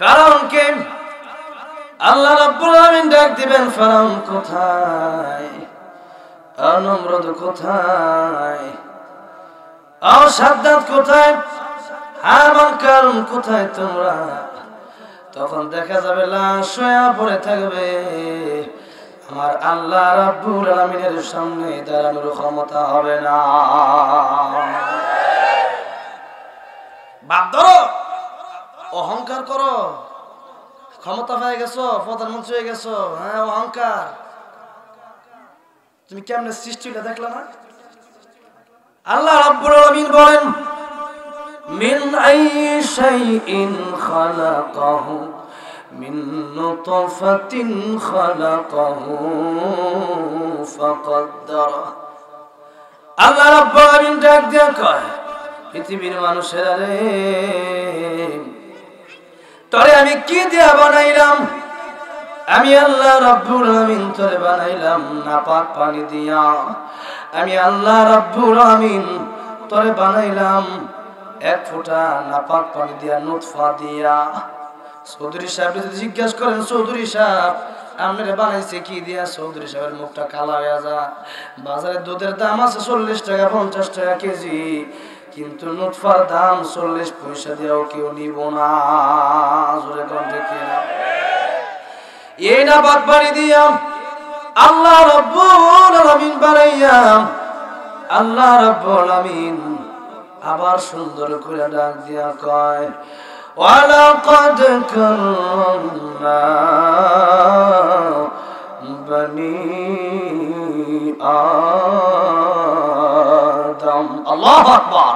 ফেরাউনকে আল্লাহ রাব্বুল আলামিন ডাক দিবেন, ফেরাউন কোথায়, নমরুদ কোথায়, সাদ্দাত কোথায়, হামান কারুন কোথায় তোমরা? তখন দেখা যাবে লাশ হয়ে পড়ে থাকবে, আমার আল্লাহ রাব্বুল আলামিনের সামনে দাঁড়ানোর ক্ষমতা হবে না। বাপ ধরো, অহংকার করো, ক্ষমতা পেয়ে গেছো, প্রধানমন্ত্রী হয়ে গেছো, হ্যাঁ অহংকার। তুমি কেমনে সৃষ্টি হইলে দেখলা না? আল্লাহ রাব্বুল আলামিন বলেন, মিন আইয়ি শাইইন খালাকাহু মিন নুতফাতিন খালাকাহু ফাকাদ্দারা। আল্লাহ রাব্বুল আলামিন ডাক দিয়া কয়, পৃথিবীর মানুষেরা রে, তোরে আমি কি দিয়া বানাইলাম? আমি আল্লাহ রাব্বুল আলামিন তোরে বানাইলাম নাপাক পানি দিয়া। আমি আল্লাহ রাব্বুল আলামিন তোরে বানাইলাম এক ফোঁটা নাপাক পানি দিয়া, নুতফা দিয়া। চৌধুরী সাহেব যদি জিজ্ঞাসা করেন, চৌধুরী সাহেব আপনারা বানাইছে কি দিয়া? চৌধুরী সাহেবের মুখটা কালা হয়ে যায়। বাজারে দুধের দাম আছে 40 টাকা 50 টাকা কেজি, কিন্তু নুতফার দাম 40 পয়সা দিয়েও কেউ নিব না। জোরে কোন ঠিক না? এই না বাদ বাড়ি দিয়া আল্লাহ রাব্বুল আলামিন বানাইয়া, আল্লাহ রাব্বুল আলামিন আবার সুন্দর করে ডাক দিয়া কয়, ওয়ালাকাদ কাররামনা বনি আদম। আল্লাহু আকবার।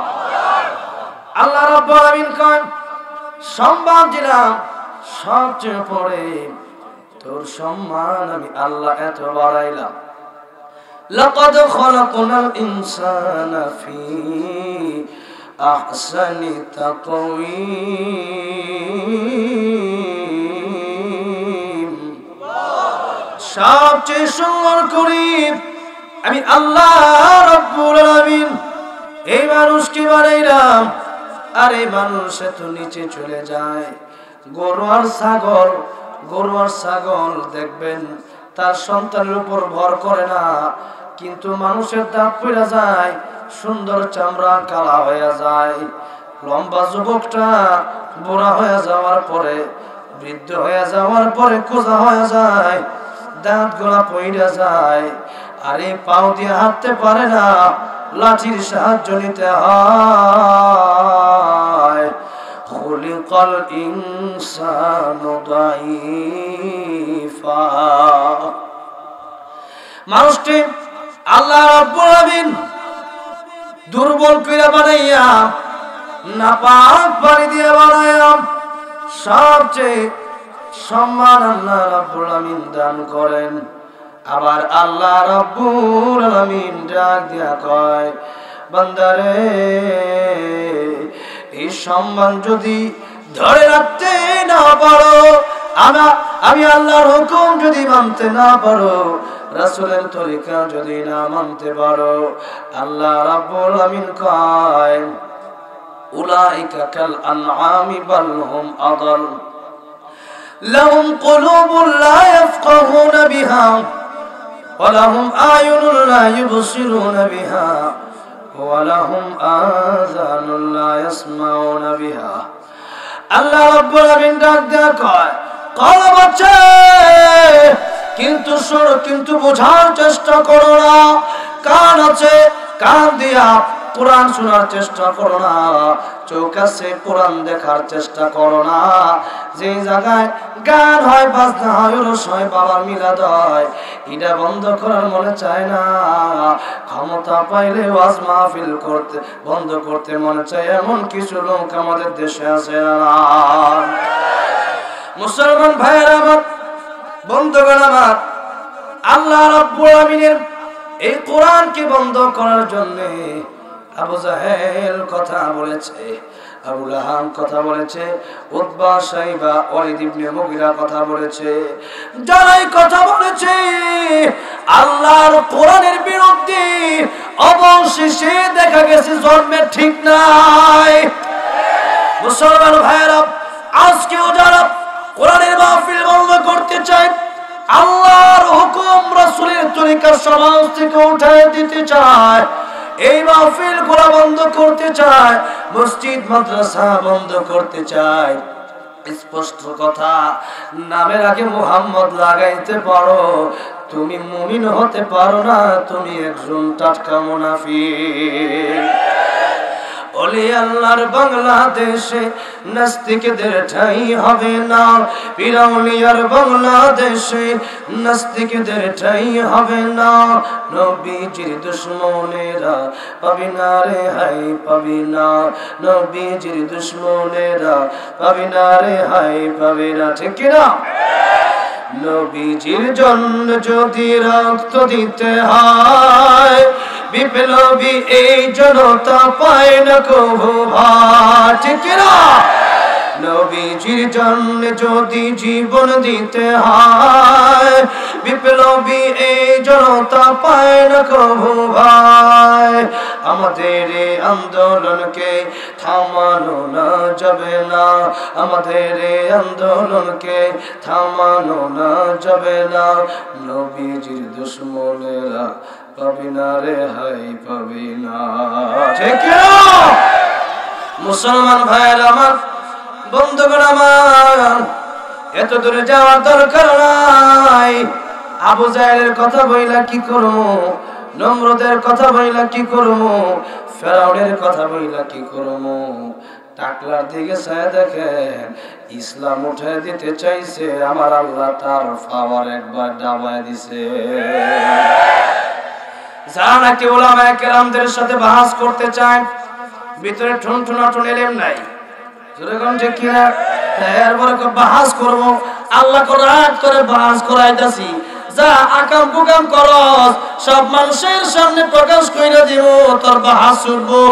আল্লাহ রাব্বুল আলামিন কয়, সম্মান দিলাম সবচেয়ে পরে তোর সম্মান আমি আল্লাহ এত বাড়াইলাম। লাকাদ খালাকনাল ইনসানা ফি আহসানি তাকওয়িম। সবচেয়ে সুন্দর করি আমি আল্লাহ রাব্বুল আলামিন এই মানুষকে বানাইলাম। আর এই মানুষ এত নিচে চলে যায়। গরু আর ছাগল দেখবেন তার সন্তানের উপর ভর করে না, কিন্তু মানুষের দাঁত পড়ে যায়, সুন্দর চামড়া কালা হয়ে যায়। লম্বা যুবকটা বুড়া হয়ে যাওয়ার পরে, বৃদ্ধ হয়ে যাওয়ার পরে কোজা হয়ে যায়, দাঁত গোলা পড়ে যায়, আর এই পাও দিয়ে হাঁটতে পারে না, লাঠির সাহায্য নিতে হয়। খুলিকাল ইনসানু দাঈফা। মানুষকে আল্লাহ রাব্বুল আলামিন দুর্বল কইরা বানাইয়া, নাপাক পানি দিয়ে বানাইয়া, সবচেয়ে সম্মান আল্লাহ রাব্বুল আলামিন দান করেন। আবার আল্লাহ রাব্বুল আলামিন ডাক দিয়া কয়, বান্দারে এই সম্মান যদি ধরে রাখতে না পারো, আমি আল্লাহর হুকুম যদি মানতে না পারো, রাসূলের তরিকা যদি না মানতে পারো, আল্লাহ রাব্বুল আলামিন কয়, উলাইকা কাল আনআমি বাল হুম আদাল লাহুম কুলুবুন লা ইয়াফকাহুনা বিহা ওয়া লাহুম আয়ুনুন লা ইউবসিরুনা বিহা ওয়া লাহুম আযানুন লা ইয়াসমাউনা বিহা। আল্লাহ রাব্বুল আলামিন ডাক দেয়া কয়, কলব আছে কিন্তু শোনো, কিন্তু বোঝার চেষ্টা করো না। কান আছে, কান দিয়া কোরআন শোনার চেষ্টা করো না। চোখ আছে, কোরআন দেখার চেষ্টা করো না। যে জায়গায় গান হয়, বাজনা হয়, ওরস হয়, বাবার মিলাদ হয়, এটা বন্ধ করার মনে চায় না। ক্ষমতা পাইলে ওয়াজ মাহফিল করতে বন্ধ করতে মনে চায়, এমন কিছু লোক আমাদের দেশে আছে না। মুসলমান ভাইয়েরা আমার, বন্ধুগণ আমার, আল্লাহ রাব্বুল আলামিনের এই কোরআনকে বন্ধ করার জন্য আবু জাহেল কথা বলেছে, আবু লাহাব কথা বলেছে, উতবা, শাইবা, ওয়ালিদ ইবনে মুগিরা কথা বলেছে। যারাই কথা বলেছে আল্লাহর কোরআনের বিরুদ্ধে, অবশেষে দেখা গেছে জন্মে ঠিক নাই। মুসলমান ভাইয়েরা, আজকেও যারা করতে চায়, আল্লাহর হুকুম রাসূলের তরিকা সমাজ থেকে উঠায় দিতে চায়, এই মাহফিল গুলো বন্ধ করতে চায়, মসজিদ মাদ্রাসা বন্ধ করতে চায়, স্পষ্ট কথা, নামের আগে মুহাম্মদ লাগাইতে পারো, তুমি মুমিন হতে পারো না, তুমি একজন টাটকা মুনাফিক। ওলি আল্লাহর বাংলাদেশে নাস্তিকদের ঠাঁই হবে না, পিরাউলিয়ার বাংলাদেশে নাস্তিকদের ঠাঁই হবে না, নবীজির দুশমনেরা পাবি না রে হাই পাবি না, নবীজির দুশমনেরা পাবি না রে হাই পাবি না, ঠিক কি না? নবীজির জন্য যদি রক্ত দিতে হয়, বিপ্লবী এই জনতা পায় না কভু ভাই, ঠিক কি না? নবীজির জন্য যদি জীবন দিতে হয়, বিপ্লবী এই জনতা পায় না কভু ভাই। আমাদের এই আন্দোলনকে থামানো না যাবে না, আমাদের এই আন্দোলনকে থামানো না যাবে না, নবীজির দুশমনেরা পাবি না রে হাই পাবি না, ঠিক কি না? মুসলমান ভাইয়েরা আমার, বন্ধুগণ আমার, এত দূরে যাওয়ার দরকার নাই। আবু জাহেলের কথা বইলা কি করবো, নমরুদের কথা বইলা কি করবো, ফেরাউনের কথা বইলা কি করবো, টাকলার দিকে চায় দেখেন, ইসলাম উঠে দিতে চাইছে, আমার আল্লাহ তার পাওয়ার একবার ডাবায় দিছে। যারা নাকি উলামায়ে কেরামদের সাথে বাহাস করতে চায়, ভিতরে ঠুনঠুনাঠুন এলেম নাই, যেরকম যে কিনা এরপরে বাহাস করবো, আল্লাহ রাত করে বাহাস করাইতেছি, যা আকাম কুকাম করস সব মানুষের সামনে প্রকাশ কইরা দিব, তোর বাহাস শুনবো।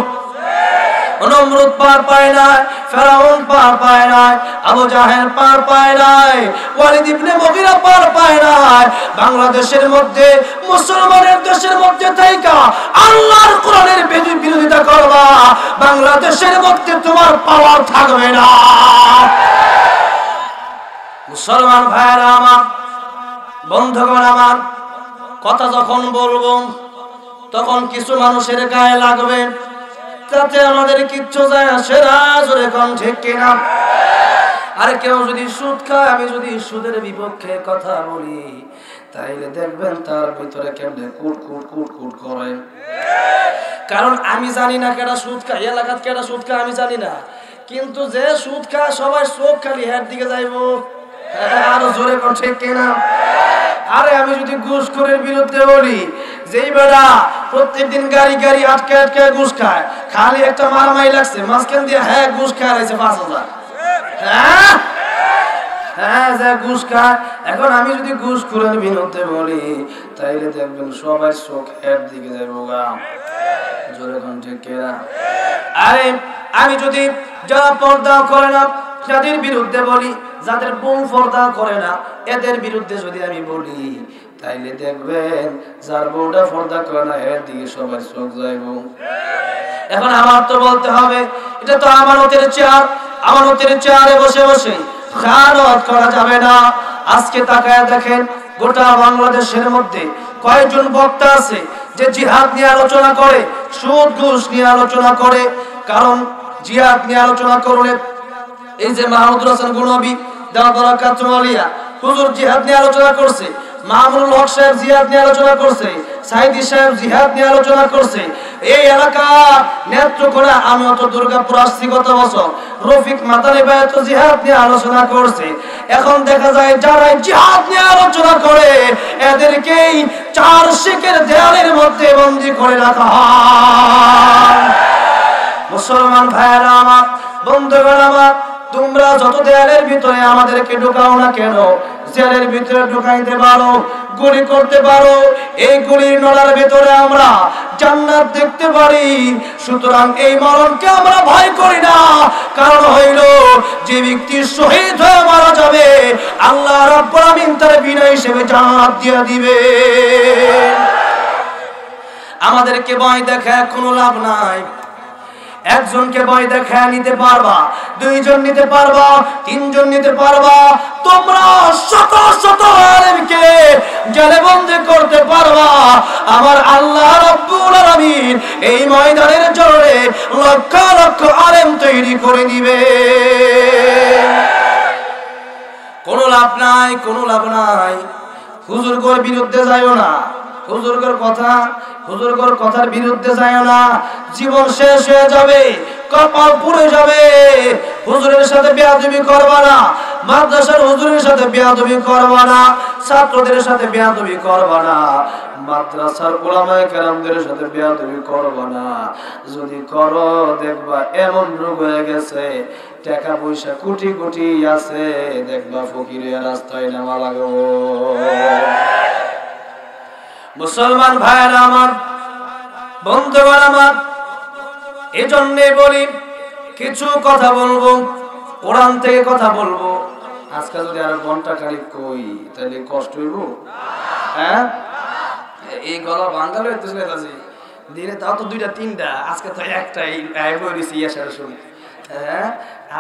নমরুদ পার পায় নাই, ফেরাউন পার পায় নাই, আবু জাহেল পার পায় নাই, ওয়ালিদ ইবনে মুগীরা পার পায় নাই। বাংলাদেশের মধ্যে, মুসলমানের দেশের মধ্যে থাইকা আল্লাহর কোরআনের বিরোধিতা করবা, বাংলাদেশের মধ্যে তোমার পাওয়ার থাকবে না। মুসলমান ভাইরা আমার, বন্ধুগণ আমার, কথা যখন বলবো তখন কিছু মানুষের গায়ে লাগবে, তাতে আমাদের কিচ্ছু যায় আসে না, জোরে কোন ঠিক কিনা? আর কেউ যদি সুদ খায়, আমি যদি সুদের বিপক্ষে কথা বলি, তাইলে দেখবেন তার ভিতরে কেমনে কুট কুট কুট কুট করে, কারণ আমি জানি না কেডা সুদ খায়, এলাকাত কেডা সুদ খায় আমি জানি না, কিন্তু যে সুদ খায় সবাই চোখ খালি হের দিকে যাইবো, আরো জোরে কোন ঠিক কিনা? আরে আমি যদি ঘুষখোরের বিরুদ্ধে বলি, যেই বেড়া প্রত্যেকদিন গাড়ি গাড়ি আটকে আটকে ঘুষ খায়, খালি একটা মারমাই লাগছে মাঝখান দিয়ে, হ্যাঁ ঘুষ খায় রয়েছে 5,000, হ্যাঁ হ্যাঁ যা ঘুষ খায়। এখন আমি যদি ঘুষখোরের বিরুদ্ধে বলি, তাইলে দেখবেন সবাই চোখ এর দিকে যাবো গা, জোরে কোন ঠিক কিনা? আরে আমি যদি যারা পর্দা করে না যাদের বিরুদ্ধে বলি, যাদের বউ পর্দা করে না এদের বিরুদ্ধে যদি আমি বলি, তাইলে দেখবেন যার বউটা পর্দা করে না এর দিকে সবাই চোখ যাইব। এখন আমার তো বলতে হবে, এটা তো আমানতের চেয়ার, আমানতের চেয়ারে বসে বসে খেয়ানত করা যাবে না। আজকে তাকায় দেখেন, গোটা বাংলাদেশের মধ্যে কয়েকজন বক্তা আছে যে জিহাদ নিয়ে আলোচনা করে, সুদ ঘুষ নিয়ে আলোচনা করে। কারণ জিহাদ নিয়ে আলোচনা করলে, এই যে মাহমুদুল হাসান গুণবী দাওয়াতুলিয়া হুজুর জিহাদ নিয়ে আলোচনা করছে, মামুনুল হক সাহেব জিহাদ নিয়ে আলোচনা করছে, সাইদি সাহেব জিহাদ নিয়ে আলোচনা করছে। এই এলাকা নেত্রকোনা, আমি অত দুর্গাপুর আসছি গত বছর, রফিক মাদানী ভাই তো জিহাদ নিয়ে আলোচনা করছে। এখন দেখা যায় যারা জিহাদ নিয়ে আলোচনা করে এদেরকেই 4 শিকের দেয়ালের মধ্যে বন্দী করে রাখা হয়। মুসলমান ভাইয়েরা আমার, বন্ধুগণ আমার, তোমরা যত দেয়ালের ভিতরে আমাদেরকে ঢুকাও না কেন, জেলের ভিতরে ঢুকাইতে পারো, গুলি করতে পারো, এই গুলির নলার ভিতরে আমরা জান্নাত দেখতে পারি। সুতরাং এই মরণকে আমরা ভয় করি না, কারণ হইল যে ব্যক্তি শহীদ হয়ে মারা যাবে, আল্লাহ রাব্বুল আমিন তার বিনা হিসেবে জান্নাত দিয়ে দিবে। আমাদেরকে ভয় দেখায় কোনো লাভ নাই। একজনকে ভয় দেখা নিতে পারবা, 2 জন নিতে পারবা, 3 জন নিতে পারবা, তোমরা শত শত আলেমকে জেলে বন্দী করতে পারবা, আমার আল্লাহ রাব্বুল আলামিন এই ময়দানের জোরে লক্ষ লক্ষ আলেম তৈরি করে দিবে। কোনো লাভ নাই, কোনো লাভ নাই। হুজুরগোর বিরুদ্ধে যাইও না, হুজুরগোর কথার বিরুদ্ধে যাইও না। জীবন শেষ হয়ে যাবে, কপাল পুড়ে যাবে। হুজুরের সাথে বেয়াদবি করবা না, মাদ্রাসার হুজুরের সাথে বেয়াদবি করবা না, ছাত্রদের সাথে বেয়াদবি করবা না, মাদ্রাসার উলামায়ে কেরামদের সাথে বেয়াদবি করবা না। যদি করো দেখবা এমন রোগ হয়ে গেছে, টাকা পয়সা কোটি কোটি আছে, দেখবা ফকিরের রাস্তায় নামা লাগবো। মুসলমান ভাইরা আমার, বন্ধুগণ আমার, এজন্যে বলি কিছু কথা বলবো, কোরআন থেকে কথা বলবো। আজকে যদি আরো ঘন্টা খালি কই তাহলে কষ্ট হইব। হ্যাঁ, এই গলা বাঙ্গাল হইতেছে দিনে তাও তো দুইটা তিনটা, আজকে তো একটাই বইছি ইয়াসার শুনি। হ্যাঁ,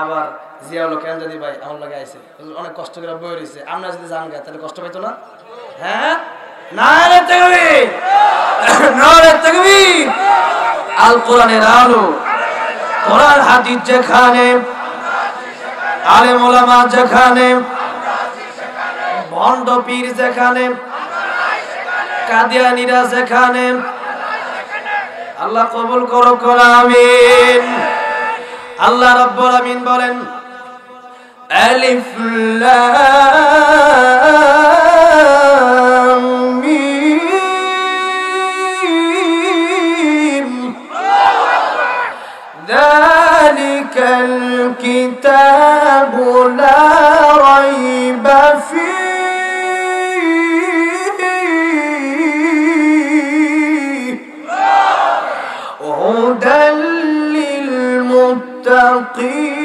আবার জিয়াউল কেন যদি ভাই আমার লাগে আইছে, অনেক কষ্ট করে বই রয়েছে, আমরা যদি জান গা তাহলে কষ্ট পাইতো না। হ্যাঁ, নারে তাকবীর, নারে তাকবীর। আল কোরআনের আলো, কোরআন হাদিস যেখানে, আলেম ওলামা যেখানে, ভণ্ড পীর যেখানে, কাদিয়ানীরা যেখানে, আল্লাহ কবুল করো, আমিন। আল্লাহ রাব্বুল আমিন বলেন, আলিফ লাম মিম যালিকাল কিতাবু লা রাইবা ফীহি হুদাল লিল মুত্তাকিন।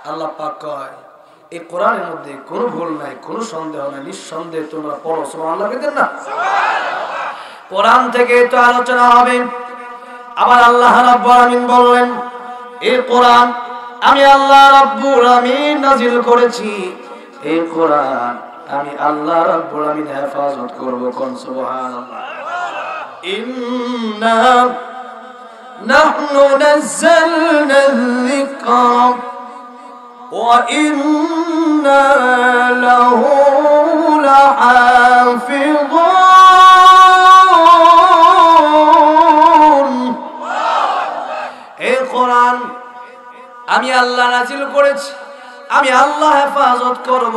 আল্লাহ পাক কয়, এই কোরআনের মধ্যে কোনো ভুল নাই, কোনো সন্দেহ নাই, নিঃসন্দেহে তোমরা পড়ো। সুবহানাল্লাহ বলেন না? কোরআন থেকে তো আলোচনা হবে। আবার আল্লাহ রাব্বুল আমিন বললেন, এই কোরআন আমি আল্লাহ রাব্বুল আমিন নাযিল করেছি, এই কোরআন আমি আল্লাহ রাব্বুল আমিন হেফাজত করব। কোন সুবহানাল্লাহ। ইন্না নাহনু নাযালনা যিকরা ওয়া ইন্না লাহু লাহাফিযুন। এই কোরআন আমি আল্লাহ নাযিল করেছি, আমি আল্লাহ হেফাজত করব।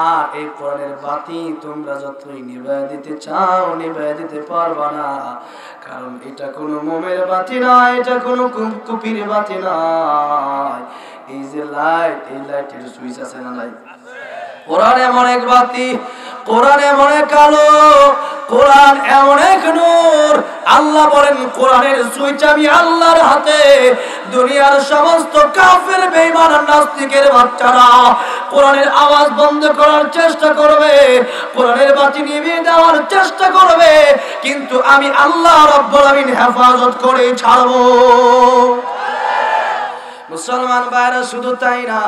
আর এই কোরআনের বাতি তোমরা যতই নিভায় দিতে চাও নিভায় দিতে পারবা না, কারণ এটা কোনো মোমের বাতি নয়, এটা কোনো কুপির বাতি নয়। এই যে লাইট, এই লাইটের সুইচ আছে না নাই? কোরআন এমন এক বাতি, কোরআন এমন এক আলো, কোরআন এমন এক নূর। আল্লাহ বলেন, কোরআনের সুইচ আমি আল্লাহর হাতে। দুনিয়ার সমস্ত কাফের বেঈমান নাস্তিকের বাচ্চারা কোরআনের আওয়াজ বন্ধ করার চেষ্টা করবে, কোরআনের বাতি নিভিয়ে দেওয়ার চেষ্টা করবে, কিন্তু আমি আল্লাহ রাব্বুল আমিন হেফাজত করে ছাড়বো। মুসলমান ভাইরা, শুধু তাই না,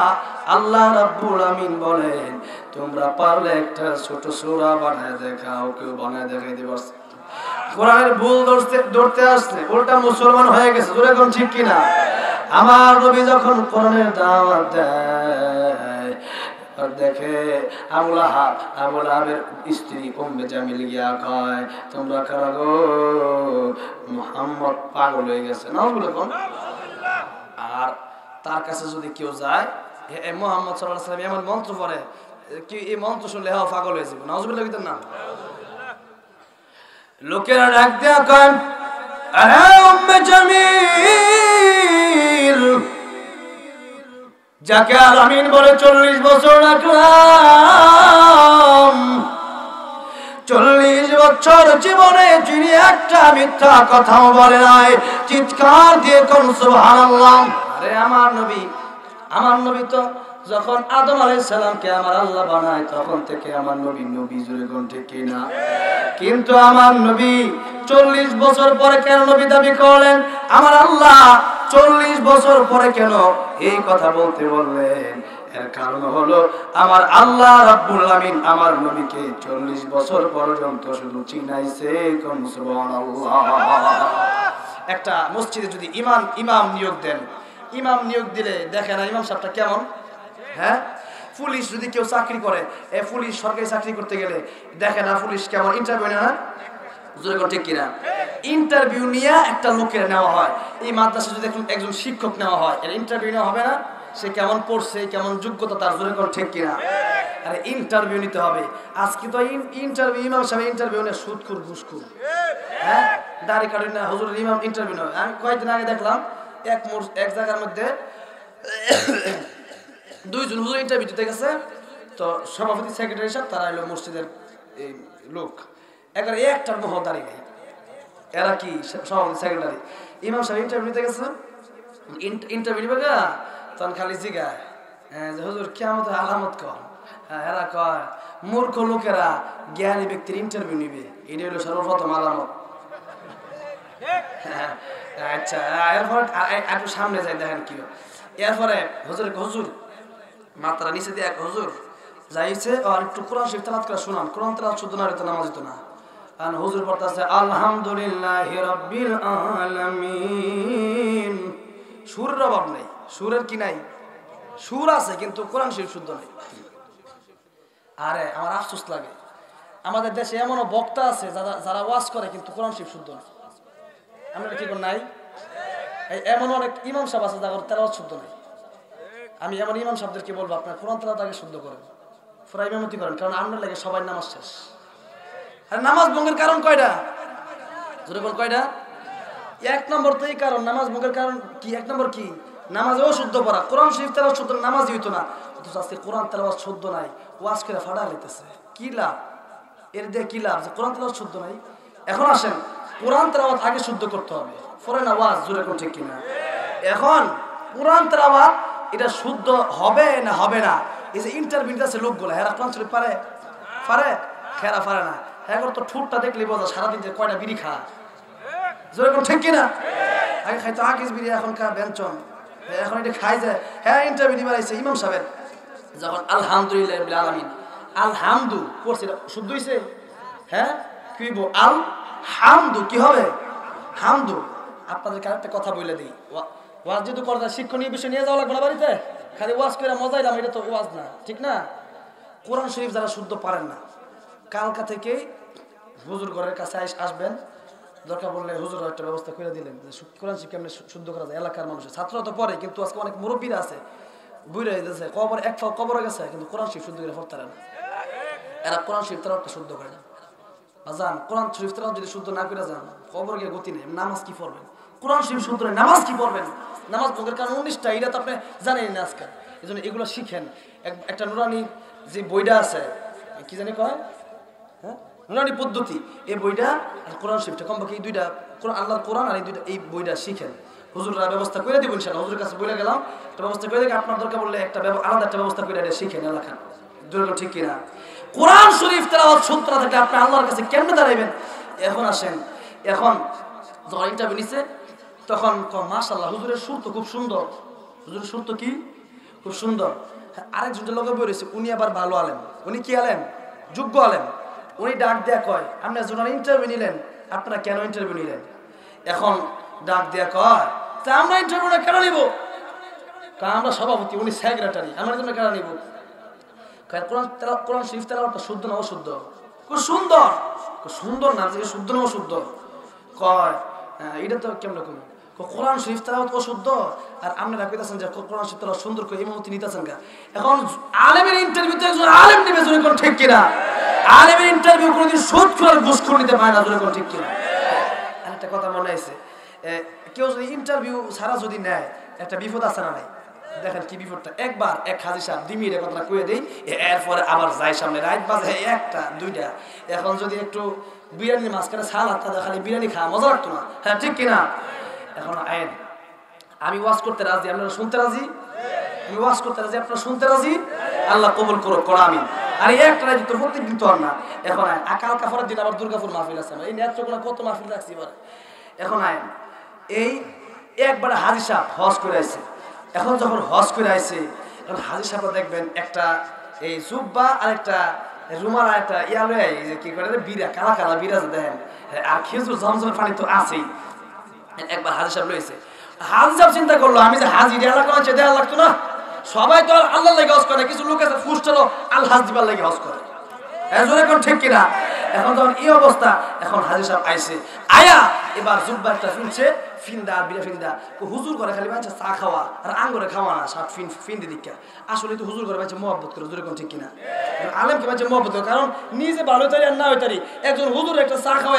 আল্লাহ রাব্বুল আমিন বলেন, তোমরা পারলে একটা ছোট সূরা বানায় দেখাও। কেউ বানায় দেখাইতে পারছে? কোরআনের ভুল ধরতে আসছে, উল্টা মুসলমান হয়ে গেছে। জোরে কোন ঠিক কিনা? আমার নবী যখন কোরআনের দাওয়াত দেয়, দেখে আবু লাহাবের স্ত্রী উম্মে জামিল গিয়া কয়, তোমরা কারা গো? মুহাম্মদ পাগল হয়ে গেছে। নাউজুবিল্লাহ কোন। আর তার কাছে যদি কেউ যায়, মুহাম্মদ সাল্লাল্লাহু আলাইহি ওয়াসাল্লাম এমন মন্ত্র পড়ে, কি এই মন্ত্র শুনলে হ্যাঁ পাগল হয়ে যাবে। নাউজুবিল্লাহ বিদান না। লোকেরা ডাক দেয়া কয়, আরে উম্মে জামিল, যাকে আলামিন বলে 40 বছর রাখলাম, 40 বছর জীবনে যিনি একটা মিথ্যা কথাও বলে নাই, চিৎকার দিয়ে কোন সুবহানাল্লাহ। আরে আমার নবী তো যখন আদম আলাইহিস সালামকে আমার আল্লাহ বানায় তখন থেকে আমার নবী নবী জুড়ে কোন ঠিক কিনা। কিন্তু আমার নবী 40 বছর পরে কেন নবী দাবি করলেন? আমার আল্লাহ 40 বছর পরে কেন এই কথা বলতে বললেন? এর কারণ হলো আমার আল্লাহ রাব্বুল আলামিন আমার নবীকে 40 বছর পর্যন্ত শুধু চিনাইছে। কোন সুবহানাল্লাহ। একটা মসজিদে যদি ইমাম নিয়োগ দেন, ইমাম নিয়োগ দিলে দেখে না ইমাম সাহেবটা কেমন? হ্যাঁ, পুলিশ যদি কেউ চাকরি করে, পুলিশ সরকারি চাকরি করতে গেলে দেখে না পুলিশ কেমন? ইন্টারভিউ নেয় না? ঠিক কিনা? ইন্টারভিউ নিয়ে একটা লোকের নেওয়া হয়। এই মাদ্রাসায় যদি একজন শিক্ষক নেওয়া হয়, এর ইন্টারভিউ নেওয়া হবে না? সে কেমন পড়ছে, কেমন যোগ্যতা তার, জোরে কোন ঠিক কিনা? আরে ইন্টারভিউ নিতে হবে। আজকে তো ইন্টারভিউ, ইমাম সাহেব ইন্টারভিউ নেয় সুদখোর ঘুষখোর। হ্যাঁ, দাড়ি কাটুন না হুজুরের ইমাম ইন্টারভিউ নেয়। আমি কয়েকদিন আগে দেখলাম এক জায়গার মধ্যে 2 জন হুজুর ইন্টারভিউ দিতে গেছে। তো সভাপতি সেক্রেটারি সাহেব তারা এলো মসজিদের এই লোক, একবার একটার মোহ দাঁড়িয়ে নেই। এরা কি সভাপতি সেক্রেটারি? ইমাম সাহেব ইন্টারভিউ দিতে গেছে, ইন্টারভিউ নিবে গা, তখন খালি জিগায় যে হুজুর কিয়ামত আলামত কর। এরা কয় মূর্খ লোকেরা জ্ঞানী ব্যক্তির ইন্টারভিউ নিবে, এটা হলো সর্বপ্রথম আলামত। আচ্ছা, এরপরে একটু সামনে যাই, দেখেন কি। এরপরে হুজুর মাত্রা নিচে দিয়ে হুজুর যাইছে আর একটু কোরআন শরীফ তেলাওয়াত করে শোনান। কোরআন তেলাওয়াত শুদ্ধ না হলে নামাজ হতো না। আর হুজুর পড়তেছে আলহামদুলিল্লাহি রাব্বিল আলামিন। সুরের অভাব নেই, সুরের কি নাই? সুর আছে কিন্তু কোরআন শরীফ শুদ্ধ নেই। আরে আমার আফসোস লাগে, আমাদের দেশে এমনও বক্তা আছে যারা ওয়াজ করে কিন্তু কোরআন শরীফ শুদ্ধ নেই। আমরা কি নাই? এমন অনেক ইমাম সাহেব আছে যাদের তেলাওয়াত শুদ্ধ নেই। আমি এমন ইমাম সাহেবদেরকে বলবো আপনার কোরআন তেলাওয়াত আগে শুদ্ধ করেন, পুরা ইমামতি করেন, কারণ আমরা লাগে সবাই নামাজ শেষ। আর নামাজ ভঙ্গের কারণ কয়টা? জোরে বল কয়টা? 1 নম্বর তো এই কারণ, নামাজ ভঙ্গের কারণ কি? 1 নম্বর কি? নামাজও শুদ্ধ পড়া। কোরআন শরীফ তেলাওয়াত শুদ্ধ, নামাজই হইতো না। অথচ আজকে কোরআন তেলাওয়াত শুদ্ধ নাই, ওয়াজ করে ফাড়া লইতেছে। কি লাভ এর দিয়ে? কি লাভ যে কোরআন তেলাওয়াত শুদ্ধ নাই? এখন আসেন, কোরআন তেলাওয়াত আগে শুদ্ধ করতে হবে, পরে না ওয়াজ। জোরে কোন ঠিক কিনা? এখন কোরআন তেলাওয়াত এটা শুদ্ধ হবে না হবে না? এই যে ইন্টারভিউ আছে লোকগুলো, হেরা কোরআন শরীফ পারে? খেরা পারে না। এখন তো ঠুটটা দেখলে বোঝা সারাদিন যে কয়টা বিড়ি খা। জোরে কোন ঠিক কিনা? আগে খাইতো আকিস বিড়ি, এখন খা বেঞ্চন। এখন এটা খাই যায়। হ্যাঁ, ইন্টারভিউ দিবার আইছে ইমাম সাহেব, যখন আলহামদুলিল্লাহ রাব্বিল আলামিন আলহামদু পড়ছে, শুদ্ধ হইছে? হ্যাঁ, কি বল আল হামদু কি হবে? হামদু। আপনাদের একটা কথা বলে দিই, ওয়াজ যদি করতে শিক্ষণীয় বিষয় নিয়ে যাওয়া লাগবে না বাড়িতে, খালি ওয়াজ করে মজাইলাম, এটা তো ওয়াজ না, ঠিক না? কোরআন শরীফ যারা শুদ্ধ পারেন না, কালকা থেকেই হুজুর ঘরের কাছে আসবেন, দরকার বললে হুজুর একটা ব্যবস্থা করে দিলেন কোরআন শরীফ কেমনে শুদ্ধ করা যায়। এলাকার মানুষের ছাত্ররা তো পড়ে, কিন্তু আজকে অনেক মুরব্বীরা আছে বুঝে যেতেছে কবর এক ফাও কবরে গেছে, কিন্তু কোরআন শরীফ শুদ্ধ করে পড়তে পারে না। এরা কোরআন শরীফ তেলাওয়াতটা শুদ্ধ করে না। যান কোরআন শরীফ তেলাওয়াত যদি শুদ্ধ না করে যান, কবর গিয়ে গতি নেই, নামাজ কি পড়বেন? কোরআন শরীফ শুদ্ধ নেই, নামাজ কি পড়বেন? নামাজ ভঙ্গের কারণ 19টা, এটা তো আপনি জানেন না আজকাল। এই জন্য এগুলো শিখেন। একটা নুরানি যে বইটা আছে, কি জানি কয়, হ্যাঁ, নুরানি পদ্ধতি, এই বইটা আর কোরআন শরীফটা কমপক্ষে এই দুইটা, আল্লাহর কোরআন আর এই বইটা শিখেন। হুজুররা ব্যবস্থা করে দিব ইনশাআল্লাহ। হুজুরের কাছে বলে গেলাম, একটা ব্যবস্থা করে দেখে আপনার দরকার বললে আলাদা একটা ব্যবস্থা করে এটা শিখেন এলাকা। ঠিক কিনা? কোরআন শরীফ তেলাওয়াত শুদ্ধ না থাকলে আপনি আল্লাহর কাছে কেমনে দাঁড়াইবেন? এখন আসেন, এখন যখন ইন্টারভিউ নিছে তখন মাশাআল্লাহ হুজুরের সুর তো খুব সুন্দর। হুজুরের সুর তো কি খুব সুন্দর। আরেকজনের লগে বলেছে, উনি আবার ভালো আলেম। উনি কি আলেম? যোগ্য আলেম। উনি ডাক দেয়া কয়, আপনারা যখন ইন্টারভিউ নিলেন, আপনারা কেন ইন্টারভিউ নিলেন? এখন ডাক দেয়া কয়, তা আমরা ইন্টারভিউটা কেন নিব? আমরা সভাপতি, উনি সেক্রেটারি, আমার জন্য কেন নিব? কোরআন শরীফ তেলাওয়াতটা শুদ্ধ না অশুদ্ধ? খুব সুন্দর। সুন্দর না, যে শুদ্ধ না অশুদ্ধ? কয় এটা তো কেমন রকম? কোরআন শরীফ তেলাওয়াত অশুদ্ধ, আর আপনারা কইতাছেন যে কোরআন শরীফ তেলাওয়াত সুন্দর করে ইমামতি নিতেছেন গা। এখন আলেমের ইন্টারভিউতে একজন আলেম নেবে, জোরে কোন ঠিক কিনা? আলেমের ইন্টারভিউ কোনদিন সুদ করে ঘুষখোর নিতে পারে না, জোরে কোন ঠিক কিনা? আরেকটা কথা মনে আছে, কেউ যদি ইন্টারভিউ ছাড়া যদি নেয়, একটা বিপদ আছে না নাই? দেখেন কি বিপদটা। একবার এক হাজি সাহেব দিমিরে কথাটা কয়ে দেই, এরপরে আবার যাই সামনে রাত বাজে 1টা 2টা। এখন যদি একটু বিরিয়ানির মাঝখানে সালাদ, তাদের খালি বিরিয়ানি খাওয়া মজা লাগতো না? হ্যাঁ, ঠিক কিনা? এখন আইন আমি ওয়াজ করতে রাজি, আপনারা শুনতে রাজি? আমি ওয়াজ করতে রাজি, আপনারা শুনতে রাজি? আল্লাহ কবুল করুক, করো আমিন। আর এই একটা রাজি তো প্রত্যেকদিন তো আর না। এখন আকাল কাফারের দিন আবার দুর্গাপুর মাহফিল আছে, এই নেত্রকোনা কত মাহফিল রাখছি এবার। এখন এই একবার হাজী সাহেব হজ করে আসছে। এখন যখন হজ করে আসছে, এখন হাজী সাহেব দেখবেন একটা এই জুব্বা আর একটা রুমাল আর একটা ইয়ালো কি করে বিরা, কালা কালা বিরা দেখেন, আর খেজুর জমজমের পানি তো আছেই। একবার হাজী সাহেব লইছে, হাজী সাহেব চিন্তা করলো আমি যে হাজি এলাকা আছে দেওয়া লাগতো না, সবাই তো আল্লাহ লাগে হজ করে, কিছু লোক আছে ফুসটালো আল হাজ দিবার লাগে হজ করে, এখন ঠিক কিনা? এখন যখন এই অবস্থা, এখন হাজী সাহেব আইছে, আয়া এবার জুব্বা একটা ফিনছে, ফিন্দা আর বিরা ফিন্দা, হুজুর করে খালি বাচ্চা চা খাওয়া আর আঙ্গুরে খাওয়া না, সাত ফিন্দে দীক্ষা। আসলে তো হুজুর করে বাচ্চা মহব্বত করে, হুজুর এখন ঠিক কিনা? আলেমকে বাচ্চা মহব্বত করে, কারণ নিজে ভালো তারি আর না হয়ে তারি একজন হুজুর একটা চা খাওয়া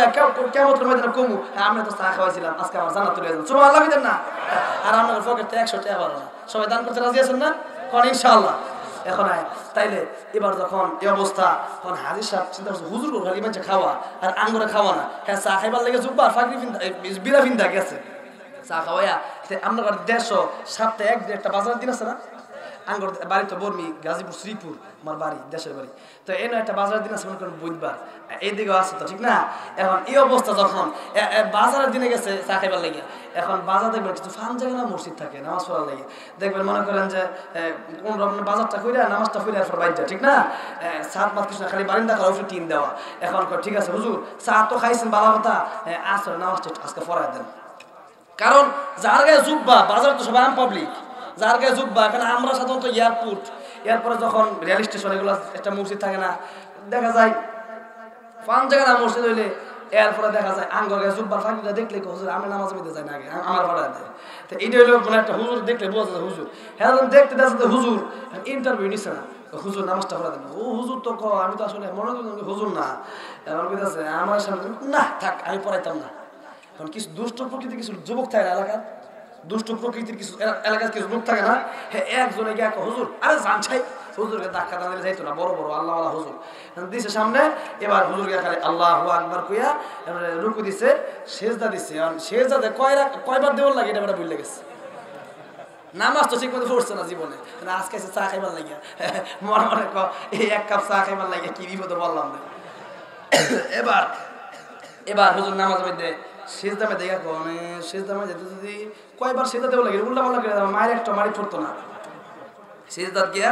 কেমন ময়দানে কমু, হ্যাঁ আমরা তো চা খাওয়াইছিলাম, আজকে আমার জান্নাত তুলে যাবেন, সুবহানাল্লাহ লাগবেন না? আর আপনার পকেটে 100 টাকা পারো না, সবাই দান করতে রাজি আছেন না? কোন ইনশাআল্লাহ। এখন তাইলে এবার যখন এই অবস্থা, তখন হাজী সাহেব চিন্তা করছে হুজুর করে খালি বাচ্চা খাওয়া আর আঙ্গুরে খাওয়া না, হ্যাঁ চা খাইবার লেগে জুব্বা ফাঁকরি বিরা ফিন্দা গেছে চা খাওয়াইয়া। আমরা দেড়শো সপ্তাহে একটা বাজার দিন আছে না, আঙ্গুর বাড়ি তো বর্মি গাজীপুর শ্রীপুর আমার বাড়ি, দেশের বাড়ি, তো এনে একটা বাজারের দিন আছে মনে করেন বুধবার, এইদিকেও আছে তো ঠিক না? এখন এই অবস্থা যখন বাজারের দিনে গেছে চা খাইবার লেগে, এখন বাজার দেখবেন কিছু ফান জায়গা না মসজিদ থাকে নামাজ পড়ার লেগে, দেখবেন মনে করেন যে কোন রকম বাজারটা করে নামাজটা করে এরপর বাইরটা ঠিক না, সাত মাস কিছু না, খালি বারিন্দা করা ওষুধ টিন দেওয়া। এখন ঠিক আছে হুজুর চা তো খাইছেন ভালো কথা, আসলে নামাজটা আজকে পড়ায় দেন, কারণ যার গায়ে জুব্বা বাজার তো সবাই আম পাবলিক, যার গায়ে জুব্বা, এখানে আমরা সাধারণত এয়ারপোর্ট, এরপরে যখন রেল স্টেশন এগুলো একটা মসজিদ থাকে না, দেখা যায় পাঁচ জায়গা না মসজিদ হইলে এরপরে দেখা যায় আঙ্গর গায়ে জুব্বার ফাঁকিটা দেখলে হুজুর আমি নামাজ পড়তে যাই না, আগে আমার ভাড়া দেয়, তো এইটা হইলো মানে একটা হুজুর দেখলে বোঝা যায় হুজুর, হ্যাঁ দেখতে যাচ্ছে হুজুর ইন্টারভিউ নিচ্ছে না, হুজুর নামাজটা পড়া দেন, ও হুজুর তো আমি তো আসলে মনে করি হুজুর না, এমন কইতাছে আমার সামনে না থাক আমি পড়াইতাম না। কারণ কিছু দুষ্ট প্রকৃতির কিছু যুবক থাকে না এলাকার, দুষ্ট প্রকৃতির কিছু এলাকার কিছু লোক থাকে না, হ্যাঁ একজনে গিয়ে হুজুর আরে জানছাই, হুজুরকে ধাক্কা দিলে যাইতো না, বড় বড় আল্লাহ আল্লাহ হুজুর দিছে সামনে, এবার হুজুরকে খালি আল্লাহু আকবার কইয়া রুকু দিছে, সেজদা দিছে, সেজদাতে কয়বার দেওয়ার লাগে এটা ভুলে গেছে, নামাজ তো ঠিক মতো পড়ছে না জীবনে, আজকে চা খাইবার লাগিয়া মনে মনে এই এক কাপ চা খাইবার লাগিয়া কি বিপদে বললাম না। এবার এবার হুজুর নামাজ মধ্যে সেজদামে দেখা কমে, সেজদামে যেতে যদি কয়বার সেজদা দেওয়া লাগে উল্টা পাল্লা করে মায়ের একটা মারি পড়তো না, সেজদাত গিয়া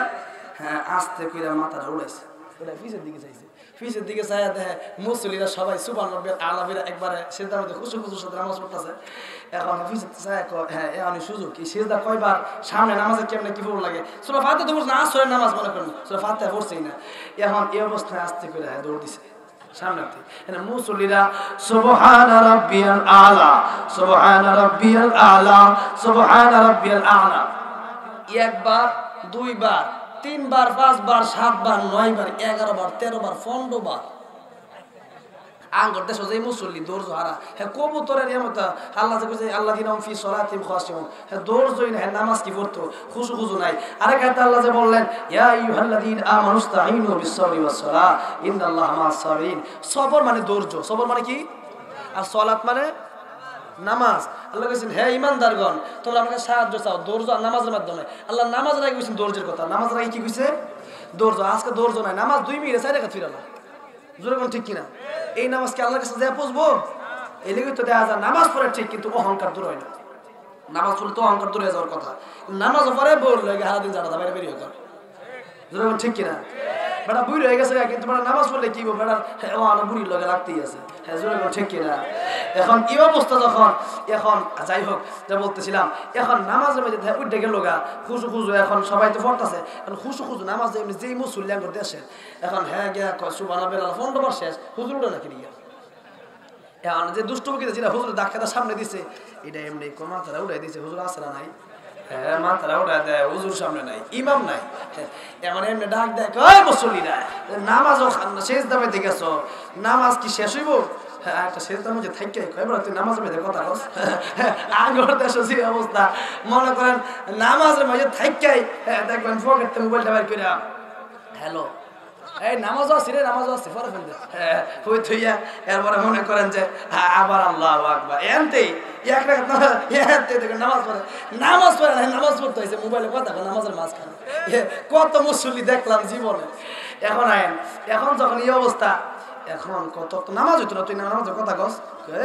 হ্যাঁ আস্তে করে মাথাটা উড়াইছে, ওটা পিছের দিকে চাইছে, পিছের দিকে চাই দেখে মুসলিরা সবাই সুবহানাল্লাহ আলামিরা একবারে সেজদার মধ্যে খুশু খুশুর সাথে নামাজ পড়তেছে। এখন পিছের চাই হ্যাঁ আমি সুযোগ এই সেজদা কয়বার সামনে নামাজের কেমনে কি পড়ো লাগে, সূরা ফাতিহা তো পড়ছে না, আসরের নামাজ মনে করেন সূরা ফাতিহা পড়ছেই না, এখন এই অবস্থায় আস্তে করে দৌড় দিছে সামনে, মুসল্লিরা সুবহান রাব্বিয়াল আলা সুবহান রাব্বিয়াল আলা সুবহান রাব্বিয়াল আলা একবার দুইবার তিনবার পাঁচবার সাতবার নয়বার 11 বার 13 বার 15 বার আঙ্গর দেশ যে মুসল্লি দৌড় হারা, হ্যাঁ কবুতরের এমতা আল্লাহ যে আল্লাযিনা ফি সালাতিহিম খাশিউন, হ্যাঁ দৌড়ই না, হ্যাঁ নামাজ কি পড়তো খুশু খুশু নাই। আরেক আয়াতে আল্লাহ যে বললেন ইয়া আইয়ুহাল্লাযিনা আমানুস্তাঈনু বিস-সাবরি ওয়াস-সালাহ ইন্নাল্লাহা মা'আস-সাবিরিন, সবর মানে ধৈর্য, সবর মানে কি, আর সালাত মানে নামাজ। আল্লাহ কইছেন হে ঈমানদারগণ তোমরা আমাকে সাহায্য চাও ধৈর্য আর নামাজের মাধ্যমে, আল্লাহ নামাজের আগে কইছেন ধৈর্যের কথা, নামাজের আগে কি কইছে ধৈর্য, আজকে ধৈর্য নাই, নামাজ 2 মিনিটে 4 রাকাত ফিরালা, জোরে কোন ঠিক কিনা? এই নামাজকে আল্লাহর কাছে যা পৌঁছবো এই লেগে তো দেখা যায় নামাজ পড়ে ঠিক কিন্তু অহংকার দূর হয় না, নামাজ পড়লে তো অহংকার দূর হয়ে যাওয়ার কথা, নামাজ পড়ে বল লাগে সারাদিন যারা বাইরে বেরিয়ে কর, জোরে কোন ঠিক কিনা? বেটা বুড়ি হয়ে গেছে কিন্তু বেটা নামাজ পড়লে কি বেটা বুড়ির লগে লাগতেই আছে, হ্যাঁ জোরে কোন ঠিক কিনা? এখন এই অবস্থা যখন এখন যাই হোক যা বলতেছিলাম, এখন নামাজের মধ্যে উঠে গেল গা খুশু খুশু, এখন সবাই তো পড়তেছে, এখন খুশু খুশু নামাজ যেই মুসল্লি আঙ্গুর দেশের, এখন হ্যাঁ গিয়া সুবহানাল্লাহ বেলা 15 বার শেষ, হুজুর উঠে নাকি নিয়ে এখন যে দুষ্ট বকিতে যেটা হুজুর ধাক্কাটা সামনে দিছে এটা এমনি মাথাটা উঠাই দিছে, হুজুর আছে না নাই, হ্যাঁ মাথাটা উঠাই দেয়, হুজুর সামনে নাই, ইমাম নাই, এমন এমনি ডাক দেয় কয় মুসল্লি নাই নামাজও শেষ দামে দেখেছ, নামাজ কি শেষ হইব? হ্যাঁ একটা শেষ দামে যে থাইকে কয়বার তুই নামাজের মধ্যে কথা কস, আগর দেশে যে অবস্থা মনে করেন নামাজের মাঝে থাইকাই দেখবেন পকেট থেকে মোবাইলটা বের করে হ্যালো এই নামাজও আছে রে, নামাজও আছে পরে ফেলতে হ্যাঁ থইয়া, এরপরে মনে করেন যে আবার আল্লাহু আকবার এমতেই এক রাকাত নামাজ পড়ে নামাজ পড়তে হয়েছে মোবাইলে কথা নামাজের মাঝখানে কত মুসল্লি দেখলাম জীবনে। এখন আইন এখন যখন এই অবস্থা এখন কত নামাজ হইতো না তুই নামাজের কথা কস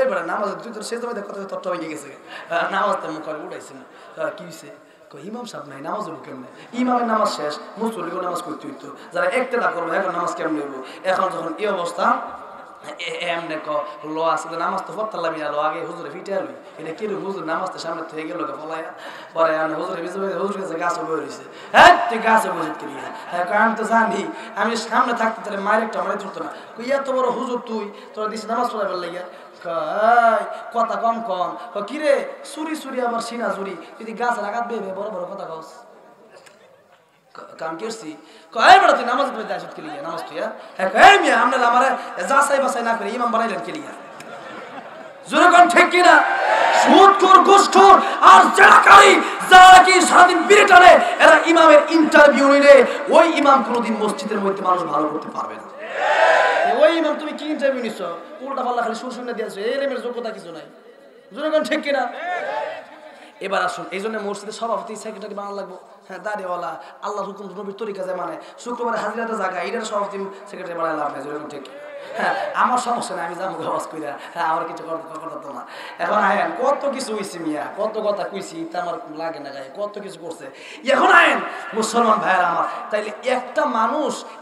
এইবার নামাজ তুই তোর সে তোমাদের কথা তত্ত্ব হয়ে গেছে নামাজ তো মুখ উঠাইছে না কি হয়েছে ইমাম সাহেব নাই নামাজ হলো কেমনে ইমামের নামাজ শেষ মুসল্লিও নামাজ করতে হইতো যারা একটা করবো এখন নামাজ কেমন হইব। এখন যখন এই অবস্থা এমনি ল আসলে নামাজ তো পড়তাম লো আগে হুজুরে ফিটে আলুই এটা কিরকম হুজুর নামাজ তো সামনে থেকে গেল ফলাইয়া পরে হুজুরে হুজুর কাছে গাছে বয়ে রয়েছে হ্যাঁ তুই গাছে বসে কিনি হ্যাঁ আমি তো জানি আমি সামনে থাকতে তাহলে মায়ের একটা মারে ধরতো না এত বড় হুজুর তুই তোরা দিস নামাজ পড়াবার লাগিয়া কথা কম কম কিরে চুরি চুরি আমার সিনা চুরি যদি গাছ লাগাত বেবে বড় বড় কথা কস কাম করছি কয় বড় তুই নামাজ পড়তে আসত কেলিয়া নামাজ তুই হ্যাঁ কয় মিয়া আমরা আমারে যাচাই বাছাই না করে ইমাম বানাইলেন কেলিয়া জোরে কোন ঠিক কি না সুদখোর ঘুষখোর আর জাকারি যারা কি সারাদিন বিড়ি টানে এরা ইমামের ইন্টারভিউ নিলে ওই ইমাম কোনোদিন মসজিদের মধ্যে মানুষ ভালো করতে পারবে না। ওই ইমাম তুমি কি ইন্টারভিউ নিছো উল্টা পাল্লা খালি সুর শুনে দিয়েছো এলেমের যোগ্যতা কিছু নাই। জোরে কোন ঠিক কি না। এবার আসুন এই জন্য মসজিদের সভাপতি সেক্রেটারি বানানো লাগবো হ্যাঁ দাঁড়িয়েওয়ালা আল্লাহর হুকুম নবীর তরিকা যায় মানে শুক্রবার হাজিরাতে জায়গা এটার সভাপতি সেক্রেটারি বানায় লাভ নেই যেরকম ঠিক হ্যাঁ আমার সমস্যা নেই আমি যাবো আওয়াজ কইরা হ্যাঁ আমার কিছু করতো না। এখন আয়েন কত কিছু হয়েছে মিয়া কত কথা কইছি তা আমার লাগে না গায়ে কত কিছু করছে। এখন আয়েন মুসলমান ভাইয়ের আমার তাইলে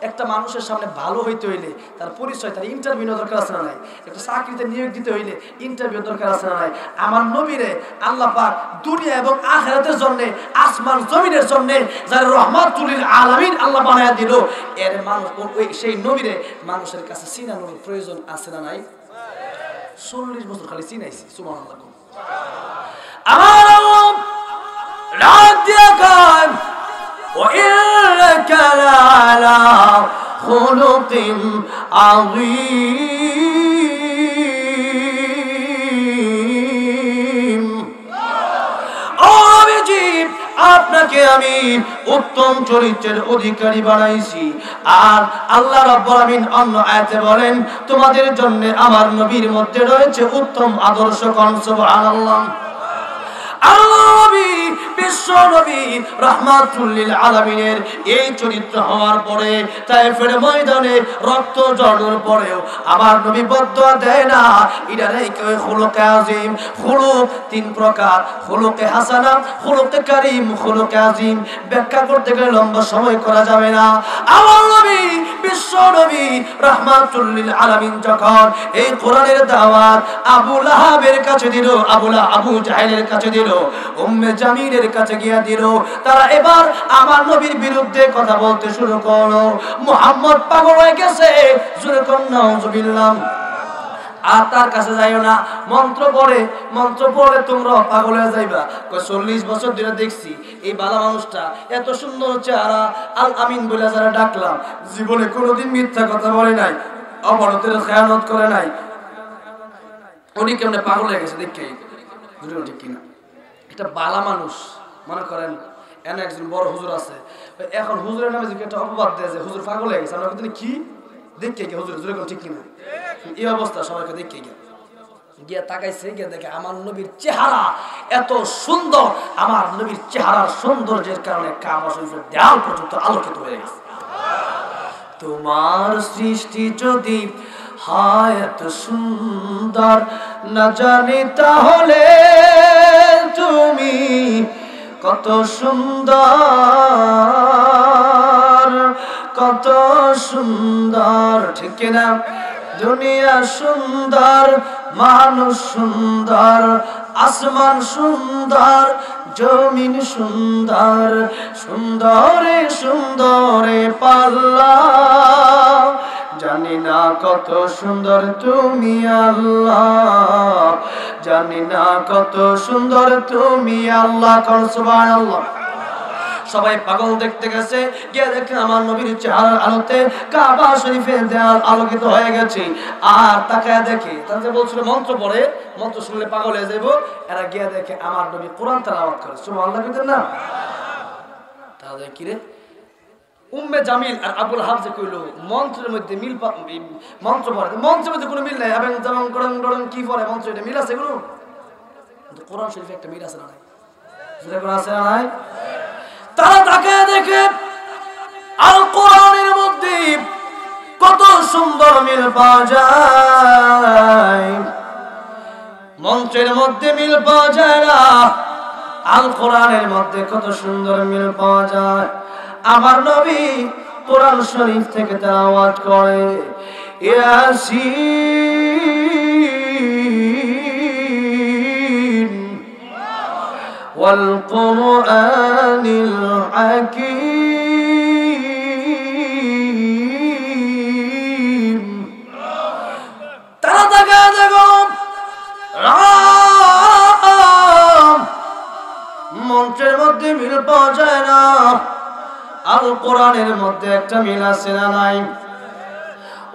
একটা মানুষের সামনে ভালো হইতে হইলে তার পরিচয় তার ইন্টারভিউ দরকার আছে না নাই একটা চাকরিতে নিয়োগ দিতে হইলে ইন্টারভিউ দরকার আছে না নাই। আমার নবীরে আল্লাহ পাক দুনিয়া এবং আখিরাতের জন্য আসমান জমিনের জন্য যারা রহমাতুল লিল আলামিন আল্লাহ বানায়া দিল এর মানুষ সেই নবীরে মানুষের কাছে চিনানোর প্রয়োজন আছে না নাই। 40 বছর খালি চিনাইছি সুবহানাল্লাহ। আমার আল্লাহ রাত দিয়া গান ওয়াইন্নাকা লাআলা খুলুকিন আযীম। আপনাকে আমি উত্তম চরিত্রের অধিকারী বানাইছি। আর আল্লাহ রাব্বুল আলামিন অন্য আয়াতে বলেন তোমাদের জন্য আমার নবীর মধ্যে রয়েছে উত্তম আদর্শ। কোন সুবহানাল্লাহ। বিশ্ব নবী রাহমাতুল লিল আলামিনের এই চরিত্র হওয়ার পরে তায়েফের ময়দানে রক্ত ঝরানোর পরেও আমার নবী বদদুয়া দেয় না এটারে কয় খুলুকে আযীম। খুলুক তিন প্রকার খুলুকে হাসানা খুলুকে কারীম খুলুকে আযীম ব্যাখ্যা করতে গেলে লম্বা সময় করা যাবে না। আমার নবী বিশ্ব নবী রাহমাতুল লিল আলামিন যখন এই কোরআনের দাওয়াত আবু লাহাবের কাছে দিল আবু জাহেলের কাছে দিল উম্মে জামিলের কাছে গিয়া দিল তারা এবার আমার নবীর বিরুদ্ধে কথা বলতে শুরু করলো মুহাম্মদ পাগল হয়ে গেছে জোরে কোন নাউজুবিল্লাহ। আর তার কাছে যাইও না মন্ত্র পড়ে তোমরা পাগল হয়ে যাইবা। 40 বছর ধরে দেখছি এই বালা মানুষটা এত সুন্দর চেহারা আল আমিন বলে যারা ডাকলাম জীবনে কোনোদিন মিথ্যা কথা বলে নাই অমানতের খেয়ানত করে নাই উনি কেমনে পাগল হয়ে গেছে দেখে ঠিক কিনা। এটা বালা মানুষ মনে করেন এনে একজন বড় হুজুর আছে এখন হুজুরের নামে যে একটা অপবাদ দেয় যে হুজুর পাগল হয়ে গেছে আমরা কি দেখে গিয়ে হুজুর হুজুর ঠিক কিনা এই অবস্থা সবাইকে দেখে গিয়া তাকাইছে গিয়ে দেখে আমার নবীর চেহারা এত সুন্দর আমার নবীর চেহারার সৌন্দর্যের কারণে কাবা শরীফের দেয়াল পর্যন্ত আলোকিত হয়ে গেছে। তোমার সৃষ্টি যদি হয় এত সুন্দর না জানি তাহলে তুমি কত সুন্দর ঠিক না। দুনিয়া সুন্দর মানুষ সুন্দর আসমান সুন্দর জমিন সুন্দর সুন্দরে সুন্দরে পাল্লা জানি না কত সুন্দর তুমি আল্লাহ জানি না কত সুন্দর তুমি আল্লাহ। কোন সুবহানাল্লাহ। সবাই পাগল দেখতে গেছে গিয়ে দেখে আমার নবীর চেহারার আলোতে কাবা শরীফের দেয়াল আলোকিত হয়ে গেছে। আর তাকায় দেখে তারা যে বলছিল মন্ত্র পড়ে মন্ত্র শুনলে পাগল হয়ে যাইব এরা গিয়ে দেখে আমার নবী কোরআন তেলাওয়াত করে সুবহানাল্লাহ কইতেন না। তাহলে কি রে উম্মে জামিল আর আবুল লাহাব যে কইলো মন্ত্রের মধ্যে মিল মন্ত্র পড়ে মন্ত্রের মধ্যে কোনো মিল নাই এবং যেমন গড়ং গড়ং কি পড়ে মন্ত্র এটা মিল আছে কোনো কিন্তু কোরআন শরীফে একটা মিল আছে না নাই? আছে না নাই? তারা তাকে দেখে আল কোরআনের মধ্যে কত সুন্দর মিল পাওয়া যায়, মন্ত্রের মধ্যে মিল পাওয়া যায় না, আল কোরআনের মধ্যে কত সুন্দর মিল পাওয়া যায়। আমার নবী কোরআন শরীফ থেকে তেলাওয়াত করে ইয়াসিন ওয়াল কুরআনিল হাকীম। তারা তাকে দেখো মন্ত্রের মধ্যে মিল পাওয়া যায় না, আল কোরআনের মধ্যে একটা মিল আছে না নাই?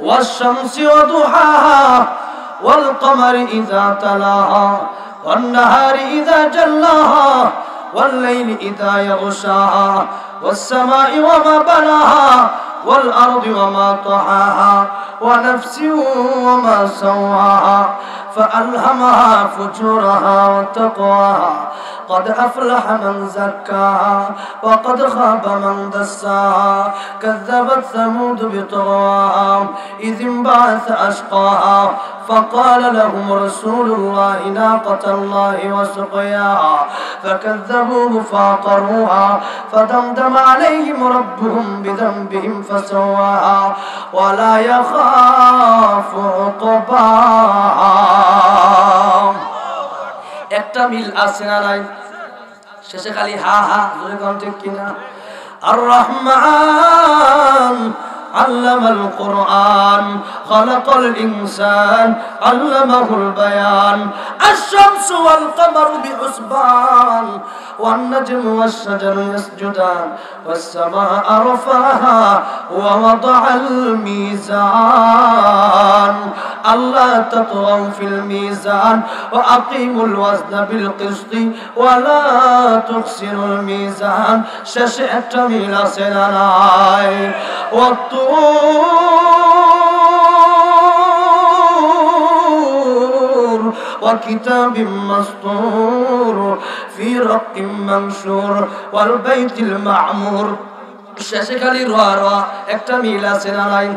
ওয়াশ-শামসি ওয়া দুহাহা ওয়াল কমারি ইযা তালাহা ওয়ান নাহারি ইযা জাল্লাহা ওয়াল লাইলি ইযা ইয়াগশাহা ওয়াস সামাই ওয়া মা বানাহা ওয়াল আরদি ওয়া মা তাহাহা ওয়া নাফসিন ওয়া মা সাওয়াহা فألهمها فجورها وتقواها قد أفلح من زكاها وقد خاب من دساها كذبت ثمود بطغواها إذ انبعث أشقاها فقال لهم رسول الله ناقة الله وسقياها فكذبوه فعقروها فدمدم عليهم ربهم بذنبهم فسواها ولا يخاف عقباها। একটা মিল আছে না নাই? শেষে খালি হা হা, জোরে কোন ঠিক কিনা? আর রহমান علم القرآن خلق الإنسان علمه البيان الشمس والقمر بحسبان والنجم والشجر يسجدان والسماء رفعها ووضع الميزان ألا تطغوا في الميزان وأقيموا الوزن بالقسط ولا تخسروا الميزان ششعت من سنناي والطور وكتاب مسطور في رق منشور والبيت المعمور শেষে খালি রোয়া রোয়া, একটা মিল আছে না নাই?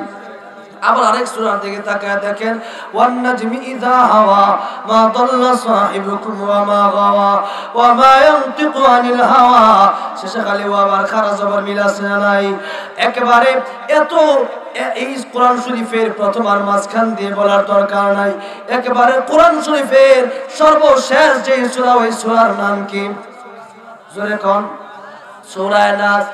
আবার আরেক সূরার দিকে তাকায় দেখেন ওয়ান নাজমি ইযা হাওয়া মা দাল্লা সাহিবুকুম ওয়া মা গাওয়া ওয়া মা ইয়ানতিকু আনিল হাওয়া, শেষে খালি ওয়া আবার খারা জবর মিল আছে না নাই? একেবারে এত এই কোরআন শরীফের প্রথম আর মাঝখান দিয়ে বলার দরকার নাই, একেবারে কোরআন শরীফের সর্বশেষ যে সূরা, ওই সূরার নাম কি? জোরে কোন? সূরা নাস।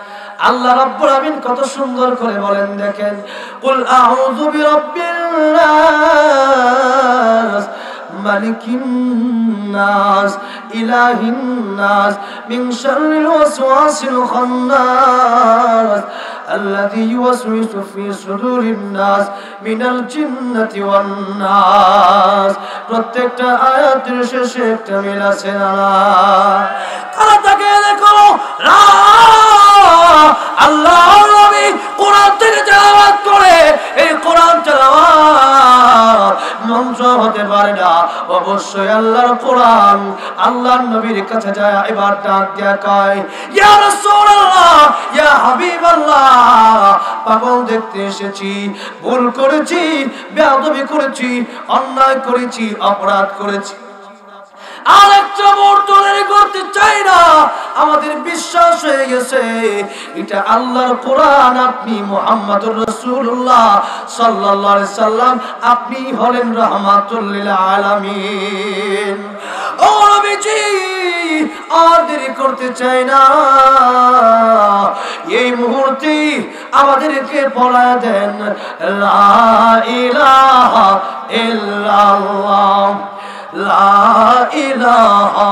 আল্লাহ রাব্বুল আমিন কত সুন্দর করে বলেন দেখেন, কুল আউযু বিরাব্বিন নাস মালিকিন নাস ইলাহিন নাস মিন শাররিল ওয়াসওয়াসিল খান্নাস الذي يوسوس في صدور الناس من الجنة والناس। প্রত্যেকটা আয়াতের শেষে একটা মিল আছে না? তারা তাকে দেখো আল্লাহর নবী কোরআন থেকে তেলাওয়াত করে, এই কোরআন তেলাওয়াত মন্ত্র হতে পারে না, অবশ্যই আল্লাহর কোরআন। আল্লাহর নবীর কাছে যায় এবার ডাক দিয়া কয় ইয়া রাসূলুল্লাহ ইয়া হাবিবাল্লাহ, পাগল দেখতে এসেছি, ভুল করেছি, বেয়াদবি করেছি, অন্যায় করেছি, অপরাধ করেছি, আর একটা মুহূর্ত দেরি করতে চাই না। আমাদের বিশ্বাস হয়ে গেছে এটা আল্লাহর কোরআন, আপনি মুহাম্মদুর রাসূলুল্লাহ সাল্লাল্লাহু আলাইহি সাল্লাম, আপনি হলেন রাহমাতুল লিল আলামিন। ও নবীজি আর দেরি করতে চাই না, এই মুহূর্তে আমাদেরকে পড়ায় দেন লা ইলাহা ইল্লাল্লাহ লা ইলাহা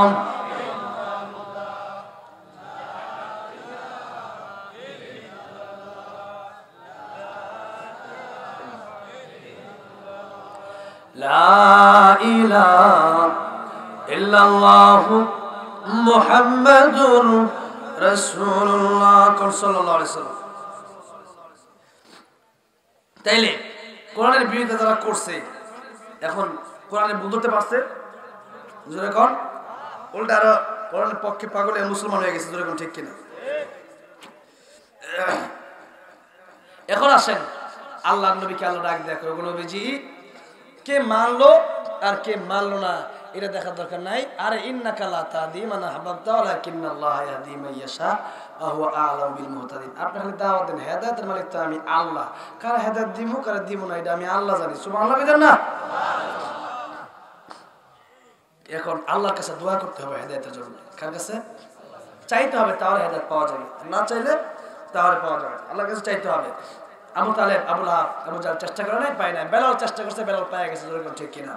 লা ইলাহা ইল্লাল্লাহু মুহাম্মাদুর রাসূলুল্লাহ সাল্লাল্লাহু আলাইহি ওয়াসাল্লাম। তাইলে কোরআনের বিরোধিতা যারা করছে, এখন কোরআনের ভুল ধরতে পারছে? জোরে কোন? উল্টা আরো কোরআনের পক্ষে পাগল হয়ে মুসলমান হয়ে গেছে, যেরকম ঠিক কিনা? এখন আসেন আল্লাহর নবীকে আল্লাহ ডাক দেখো, নবীজি কে মানলো আর কে মানলো না এটা দেখার দরকার নাই। আরে ইন্নাকা লা তাহদি মান আহবাবতা ওয়ালাকিন্নাল্লাহা ইয়াহদি মান ইয়াশা ওয়া হুয়া আ'লামু বিল মুহতাদিন। আপনি খালি দাওয়াত দেন, হেদায়েতের মালিক তো আমি আল্লাহ, কার হেদায়েত দিমু কার দিমু না এটা আমি আল্লাহ জানি। সুবহানাল্লাহ বিধান না। এখন আল্লাহর কাছে দোয়া করতে হবে হেদায়েতের জন্য। কার কাছে? চাইতে হবে, তাহলে হেদায়েত পাওয়া যাবে, না চাইলে তাহলে পাওয়া যাবে। আল্লাহর কাছে চাইতে হবে। আবু তালেব, আবু লাহাব, আবু জাহল চেষ্টা করে নাই, পায় নাই। বেলাল চেষ্টা করছে, বেলাল পায় গেছে, যেরকম ঠিক কিনা?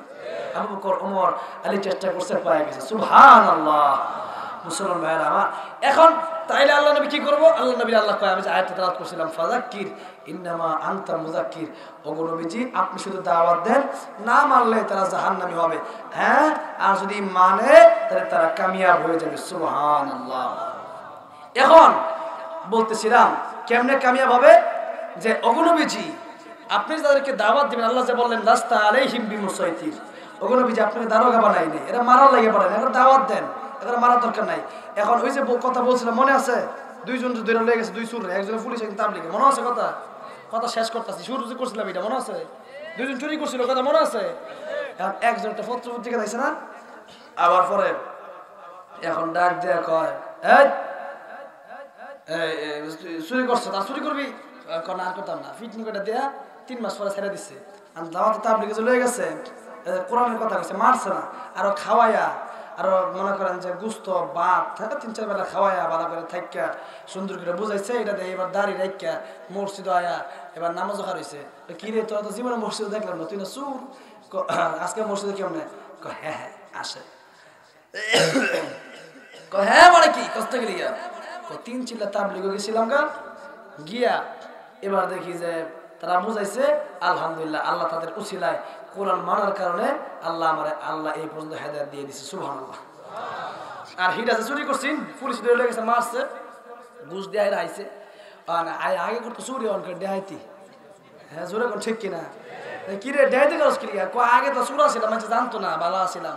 আবু বকর, ওমর, আলী চেষ্টা করছে, পায় গেছে। সুবহানাল্লাহ। মুসলমান ভাইরা আমার, এখন তাইলে আল্লাহ নবী কি করবো? আল্লাহ নবী আল্লাহ কয়, আমি যে আয়াতটা তেলাওয়াত করছিলাম, ফাযাক্কির ইন্নামা আনতা মুযাক্কির, ওগো নবীজি আপনি শুধু দাওয়াত দেন, না মানলে তারা জাহান্নামী হবে, হ্যাঁ, আর যদি মানে তাহলে তারা কামিয়াব হয়ে যাবে। সুবহানাল্লাহ। এখন বলতেছিলাম কেমনে কামিয়াব হবে? যে ওগো নবীজি আপনি যাদেরকে দাওয়াত দিবেন, আল্লাহ যে বললেন লাস্তা আলাইহিম বিমুসাইতির, ওগো নবীজি আপনাকে দারোগা বানাই নেই, এরা মারার লাগে পড়েন, এখন দাওয়াত দেন, এখন মারার দরকার নাই। এখন ওই যে কথা বলছিলাম মনে আছে, দুইজন ধরে লেগে গেছে, দুই চুর, একজনে পুলিশ একজন তাবলিগে, মনে আছে? কথা কথা শেষ করতেছি, শুরু যে করছিলাম এটা মনে আছে? দুইজন চুরি করছিল, কথা মনে আছে? এখন একজন একটা পত্র পত্রিকা দিয়েছে না, আবার পরে এখন ডাক দেয়া কয়, এই চুরি করছো, তার চুরি করবি না, আর করতাম না, ফিটনি করে দেয়া 3 মাস পরে ছেড়ে দিচ্ছে। আর দাওয়াতে তাবলিগে চলে গেছে, কোরআনের কথা কইছে, মারছে না, আরো খাওয়াইয়া, আরো মনে করেন যে গুস্ত ভাত 3-4 বেলা খাওয়াইয়া ভালো করে থাইকা সুন্দর করে বুঝাইছে। এটা দিয়ে এবার দাড়ি রাইকা মসজিদ আয়া এবার নামাজও হারাইছে। কি রে তোরা তো জীবনে মসজিদ দেখলাম না, তুই না চুর, আজকে মসজিদে কেমনে? হ্যাঁ হ্যাঁ আসে। হ্যাঁ মানে কি কষ্ট গেলি? 3 চিল্লা তাবলিগে গেছিলাম গা, গিয়া এবার দেখি যে তারা বুঝাইছে, আলহামদুলিল্লাহ আল্লাহ তাদের উসিলায় কোরআন মানার কারণে আল্লাহ এই পর্যন্ত হেদায়েত দিয়ে দিছে। সুবহানাল্লাহ। আর হিট আছে, চুরি করছেন, পুলিশ ধরে গেছে, মারছে, ঘুষ দিয়ে আইছে, আগে করতো চুরি, অনকে দেহাইতি। হ্যাঁ জোরে কোন ঠিক কিনা? কি রে দেহাইতে গেছ কি? আগে তো চুরা ছিলাম, মানুষ জানতো না, ভালো ছিলাম,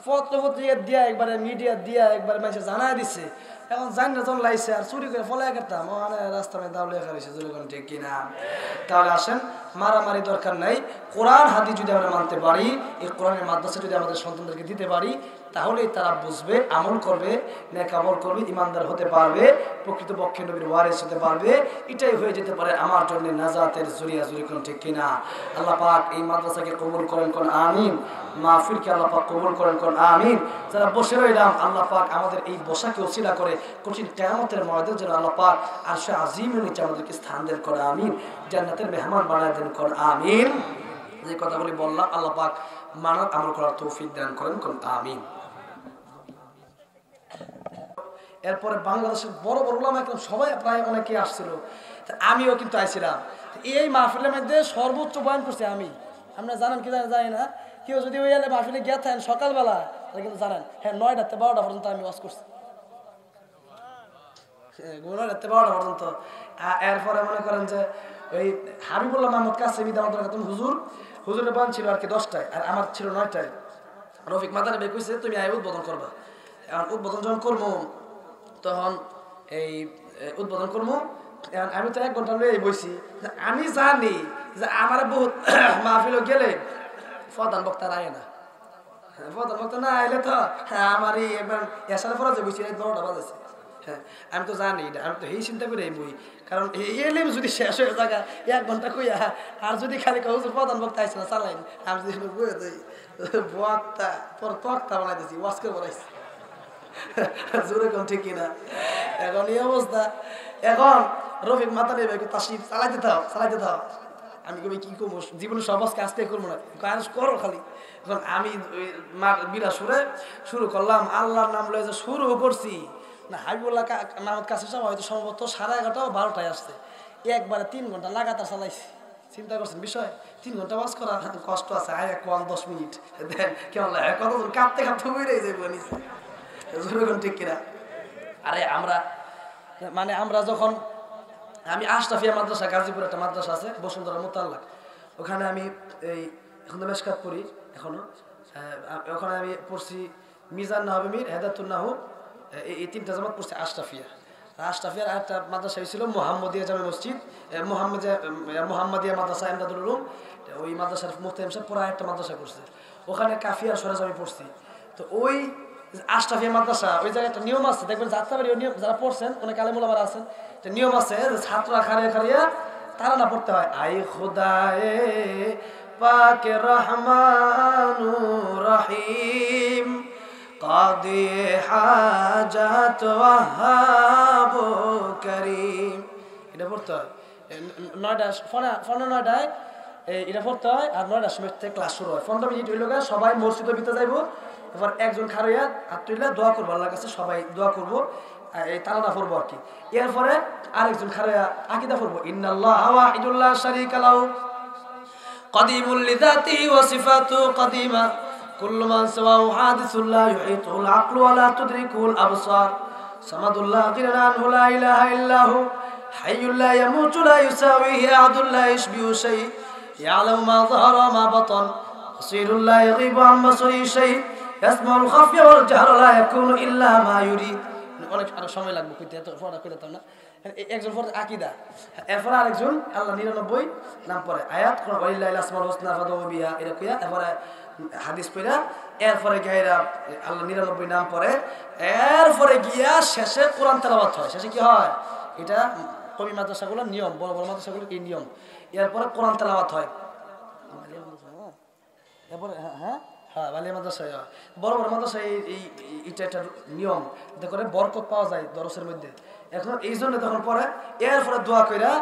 পত্র পত্রিকা দিয়া একবারে মিডিয়া দিয়া একবারে মানুষ জানাই দিচ্ছে। এখন জানি না যখন লাইছে আর চুরি করে ফলাই করতাম, মানে রাস্তা মেয়ে দাও লেখা রয়েছে, যেরকম ঠিক কিনা? তাহলে আসেন, মারামারি দরকার নাই। কোরআন হাদিস যদি আমরা মানতে পারি, এই কোরআনের মাদ্রাসা যদি আমাদের সন্তানদেরকে দিতে পারি, তাহলেই তারা বুঝবে, আমল করবে, নেক আমল করবে, ইমানদার হতে পারবে, প্রকৃতপক্ষে নবীর ওয়ারিস হতে পারবে। এটাই হয়ে যেতে পারে আমার জন্য নাজাতের জরিয়া। যেরকম ঠিক কিনা? আল্লাহ পাক এই মাদ্রাসাকে কবুল করেন, কোন আমিন। মাহফিলকে আল্লাহ পাক কবুল করেন, কোন আমিন। যারা বসে রইলাম, আল্লাহ পাক আমাদের এই বসাকে ওসিলা করে কঠিন কিয়ামতের ময়দানে যেন আল্লাহ পাক আরশে আজিমের নিচে আমাদেরকে স্থান দেন, কোন আমিন। জান্নাতের মেহমান বানায় দেন, কোন আমিন। যে কথাগুলি বললাম আল্লাহ পাক মানার আমল করার তৌফিক দান করেন, কোন আমিন। এরপরে বাংলাদেশের বড় বড় উলামা একদম সবাই প্রায় অনেকে আসছিল, আমিও কিন্তু আইছিলাম। এই মাহফিলের মধ্যে সর্বোচ্চ বয়ান করছি আমি। আপনারা জানেন কি জানি না, কেউ যদি ওই মাহফিলে গিয়ে থাকেন সকালবেলা, তাহলে কিন্তু জানেন, হ্যাঁ 9টা থেকে 12টা পর্যন্ত আমি ওয়াজ করছি, 9টা থেকে 12টা পর্যন্ত। এরপরে মনে করেন যে ওই হাবিবুল্লাহ মাহমুদ কাসেমি দামাতুল খাতুন হুজুরের বয়ান ছিল আর কি 10টায়, আর আমার ছিল 9টায়। রফিক মাদানি ভাই কইছে তুমি আয় উদ্বোধন করবা। এখন উদ্বোধন যখন করবো, তখন এই উদ্বোধন করবো, আমি তো 1 ঘন্টা লয়ে বইছি। আমি জানি যে আমার বহুত মাহফিল গেলে প্রধান বক্তা আয় না, প্রধান বক্তা না আইলে তো আমার এই একবার এসার পরে যে বইছি 12টা বাজেছে। হ্যাঁ আমি তো জানি, আমি তো এই চিন্তা করে এই বই, কারণ এলে যদি শেষ হয়ে জায়গা 1 ঘন্টা কইয়া, আর যদি খালি হুজুর প্রধান বক্তা আইসে না চালাইন, আমি যদি বই দিই বক্তা পর তক্তা বানাইতেছি, ওয়াজ করে বানাইছি। জোরে কোন ঠিক কিনা? এখন এই অবস্থা। এখন রফিক মাতানি ভাই তাসিফ চালাইতে থাও। আমি কবি কি করবো, জীবনে সব আজকে করবো না, কাজ করো খালি। এখন আমি বিরা সুরে শুরু করলাম, আল্লাহর নাম লয়ে যে শুরু করছি না, হাবিবুল্লাহ মাহমুদ কাছে সব হয়তো সম্ভবত 11:30 বা 12টায় আসছে, একবারে 3 ঘন্টা লাগাতার চালাইছি। চিন্তা করছেন বিষয়, 3 ঘন্টা ওয়াজ করা কষ্ট আছে। আয় 10 মিনিট দেন কেমন লাগে, কত কাঁপতে বইরে যাইব নিচে। ঠিক কিনা? আরে আমরা যখন আমি আশরাফিয়া মাদ্রাসা, গাজীপুর একটা মাদ্রাসা আছে বসুন্ধরা মোতাল্লাক, ওখানে আমি এই এখন তো মেশকাত পড়ি এখনো, ওখানে আমি পড়ছি মিজান নাহবি মির হেদাতুন নাহু এই তিনটা জামাত পড়ছে আশরাফিয়া। আশরাফিয়ার একটা মাদ্রাসা ছিল মোহাম্মদিয়া জামে মসজিদ, মোহাম্মদিয়া মাদ্রাসা এমদাদুল উলুম, ওই মাদ্রাসার মুফতি সাহেব পুরো একটা মাদ্রাসা করছে, ওখানে কাফিয়ার সরাসরি পড়ছি। তো ওই আশরাফিয়া মাদ্রাসা ওই জায়গায় একটা নিয়ম আছে, দেখবেন যাত্রাবাড়ি নিয়ম যারা পড়ছেন অনেক আলেমুল আবার আছেন, একটা নিয়ম আছে যে ছাত্ররা খারিয়া খারিয়া তারা না পড়তে হয় আই খুদায়ে পাকে রহমানু রহিম কাদি হাজাত ওয়াহাব করিম, এটা পড়তে হয়। 9টা ফোনে 9টায় এটা পড়তে হয়, আর 9টার সময় থেকে ক্লাস শুরু হয়। 15 মিনিট হইল সবাই মসজিদের ভিতরে যাইব, এবার একজন খারইয়া হাত তুললে দোয়া করবো, আল্লাহর কাছে সবাই দোয়া করবো, এই তালানা পড়বো আর কি। এরপরে আরেকজন খারইয়া আকীদা পড়বো, ইন্নাল্লাহা ওয়াহিদুল লা শারীকা লাহু কাদিমুল লিযাতিহি ওয়া সিফাতুহু কাদিমা কুল্লু মান সাওয়াহু হাদিসুল লা ইউহিতুল আকলু ওয়া লা তুদরিকুল আবসার সামাদুল্লাহ গিনা আনহু লা ইলাহা ইল্লাহু হাইয়ুল লা ইয়ামুতু লা ইউসাউইহি আহাদুন লা ইশবিহু শাই ইয়ালামু মা যাহারা মা বাতান বাসীরুল লা ইয়াগীবু আন বাসরিহি শাই ইয়াসমাউল খাফিয়া ওয়াল জাহরা লা ইয়াকুনু ইল্লা মা ইউরিদ। অনেক আরো সময় লাগবে কইতে, এত পড়া কইতে না। একজন পড়ে আকীদা, এরপর আরেকজন আল্লাহ 99 নাম পড়ে আয়াত কোন ওয়ালিল্লাহিল আসমাউল হুসনা ফাদউ বিহা এটা কইয়া, এরপরে হাদিস পড়া, এরপরে গায়রা আল্লাহ 99 নাম পড়ে, এরপরে গিয়া শেষে কোরআন তেলাওয়াত হয়। শেষে কি হয়, এটা কবি মাদ্রাসাগুলোর নিয়ম, বড় বড় মাদ্রাসাগুলোর এই নিয়ম। এরপরে কোরআন তেলাওয়াত হয়, এরপরে বালিয়া মাদ্রাসায় বড় বড় মাদ্রাসায় এটা একটা নিয়ম, এতে করে বরকত পাওয়া যায় দরসের মধ্যে। এখন এই জন্য তখন পরে এরপরে দোয়া কইরা,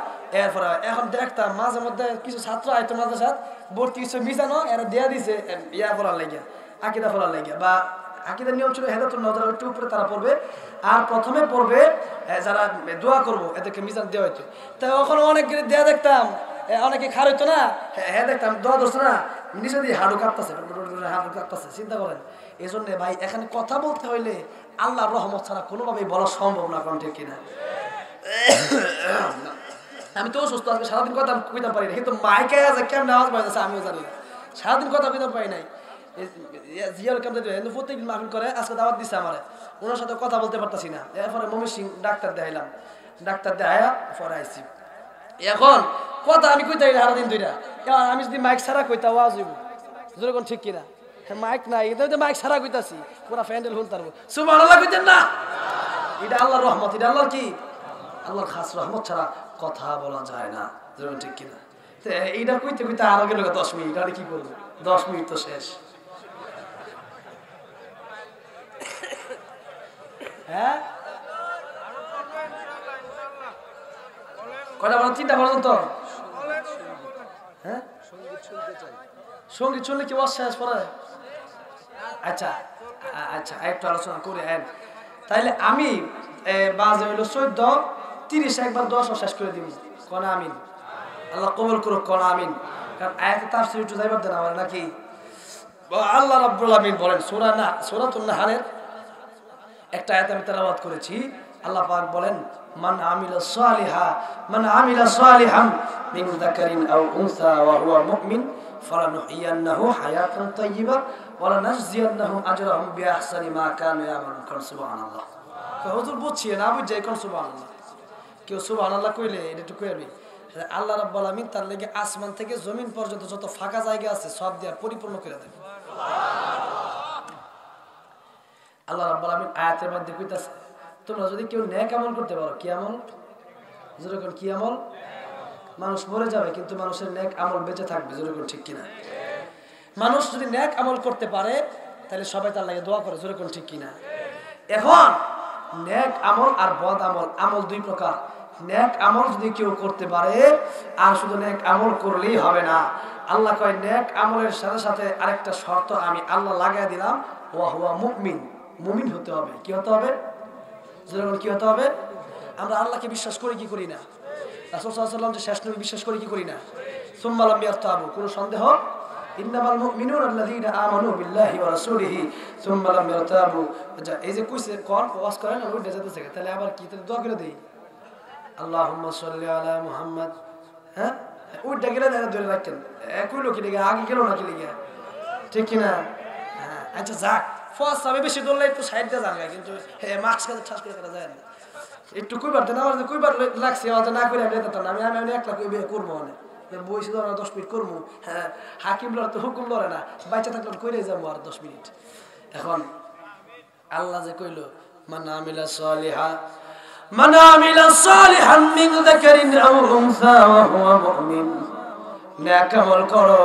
এরপরে এখন দেখতাম মাঝে মধ্যে কিছু ছাত্র আইতো মাদ্রাসাত ভর্তি কিছু মিশানো এরা দেয়া দিছে ইয়া পড়ার লাগিয়া, আকীদা পড়ার লাগিয়া, বা আকীদার নিয়ম ছিল হেদাতুন নজর একটু উপরে তারা পড়বে, আর প্রথমে পড়বে যারা দোয়া করবো এদেরকে মিজান দেওয়া হইতো। তাই ওখানে অনেক দেয়া দেখতাম, অনেকে খার হইতো না, হ্যাঁ দেখতাম দোয়া ধরছে না, নিচে দিয়ে হাঁটু কাঁপতেছে, হাঁটু কাঁপতেছে। চিন্তা করেন, এই জন্য ভাই এখানে কথা বলতে হইলে আল্লাহর রহমত ছাড়া কোনোভাবেই বলা সম্ভব না, কোন ঠিক কিনা? আমি তো অসুস্থ, আজকে সারাদিন কথা কইতে পারি না, কিন্তু মাইকে আছে কেমন আওয়াজ পাইতেছে আমিও জানি না, সারাদিন কথা কইতে পারি নাই। জিয়ার কেমন প্রত্যেকদিন মাহফিল করে, আজকে দাওয়াত দিচ্ছে আমার, ওনার সাথে কথা বলতে পারতাছি না। এরপরে মমির সিং ডাক্তার দেখাইলাম, ডাক্তার দেখাইয়া পরে আইসি। এখন কথা আমি কইতে সারাদিন দুইটা, আমি যদি মাইক ছাড়া কইতা আওয়াজ হইব, যেরকম ঠিক কিনা? মাইক নাই, এটা মাইক ছাড়া কইতাছি, পুরা প্যান্ডেল হুল তারবো, সুবহানাল্লাহ কইতেন না? এটা আল্লাহর রহমত, এটা আল্লাহর কি? আল্লাহর খাস রহমত ছাড়া কথা বলা যায় না, যেরকম ঠিক কিনা? এইটা কইতে কইতে আরো গেল 10 মিনিট, আর কি করবো, 10 মিনিট তো শেষ। হ্যাঁ কয়টা বলেন? 3টা পর্যন্ত। হ্যাঁ সঙ্গীত শুনলে কি ওয়াজ শেষ পরে? আচ্ছা আচ্ছা একটু আলোচনা করে তাইলে আমি বাজে হইল 14:30, একবার 10 শেষ করে দিব। কোন আমিন? আল্লাহ কবুল করুক, কোন আমিন? কারণ আয়াতে তাফসীর একটু যাইবার দেন আমার নাকি। আল্লাহ রাব্বুল আমিন বলেন সূরাতুন নাহলের একটা আয়াত আমি তেলাওয়াত করেছি। আল্লাহ পাক বলেন, মান আমিলা সালিহান মিন যাকারিন আও উনসা ওয়া হুয়া মুমিন ফালানুহইয়ান্নাহু হায়াতান তাইয়্যিবা ওয়া লানাজজিয়ান্নাহু আজরাহুম বিআহসানি মা কানু ইয়ামালুন। সুবহানাল্লাহ। হুজুর বুঝছি না, বুঝাই কোন সুবহানাল্লাহ। কেউ সুবহানাল্লাহ কইলে এটা একটু কইবি। আল্লাহ রাব্বুল আমিন তার লাগি আসমান থেকে জমিন পর্যন্ত যত ফাঁকা জায়গা আছে সব দিয়া পরিপূর্ণ করে দেন। আল্লাহ রাব্বুল আমিন আয়াতের মধ্যে কইতাছে, তোমরা যদি কেউ নেক আমল করতে পারো, কি আমল? যেরকম কি আমল? মানুষ মরে যাবে কিন্তু মানুষের নেক আমল বেঁচে থাকবে, যেরকম ঠিক কিনা? মানুষ যদি নেক আমল করতে পারে তাহলে সবাই তার লাগে দোয়া করে, যেরকম ঠিক কিনা? এখন নেক আমল আর বদ আমল, আমল 2 প্রকার। নেক আমল যদি কেউ করতে পারে, আর শুধু নেক আমল করলেই হবে না। আল্লাহ কয় নেক আমলের সাথে সাথে আরেকটা শর্ত আমি আল্লাহ লাগাই দিলাম, ওয়া হুয়া মুমিন, মুমিন হতে হবে। কি হতে হবে? যেরকম কি হতে হবে? আমরা আল্লাহকে বিশ্বাস করি কি করি না? রাসূল সাল্লাল্লাহু আলাইহি ওয়াসাল্লাম যে শেষ নবী বিশ্বাস করি কি করি না? সুম্মা লাম ইয়ারতাবু, কোনো সন্দেহ, ইন্নামাল মুমিনুনা আল্লাযীনা আমানু বিল্লাহি ওয়া রাসূলিহি সুম্মা লাম ইয়ারতাবু। এই যে কইছে কোন ওয়াজ করেন ওই যেতেছে, তাহলে আবার কি তাহলে দোয়া করে দেই, আল্লাহুম্মা সাল্লি আলা মুহাম্মদ। হ্যাঁ ওইটা গেলে ধরে রাখেন, একই লোক লিগে আগে গেল না কি লিগে, ঠিক কিনা? হ্যাঁ আচ্ছা যাক, ফার্স্ট সাবে বেশি দৌড়লে একটু সাইড দিয়ে জানগায়, কিন্তু মাস্ক কাছে ঠাস করে করা যায় না। একটু কইবার দেন, আমার কইবার লাগছে আমাদের না করে আমি যেতাম না, আমি একলা কই বিয়ে করবো মানে বইছি ধরো 10 মিনিট করবো। হ্যাঁ, হাকিম লড়ে তো হুকুম লড়ে না, বাচ্চা থাকলে কইরে যাবো আর 10 মিনিট। এখন আল্লাহ যে কইলো মান আমিলা সালিহান মিন যাকারিন আও উনসা ওয়া হুয়া মুমিন, নেক আমল করো।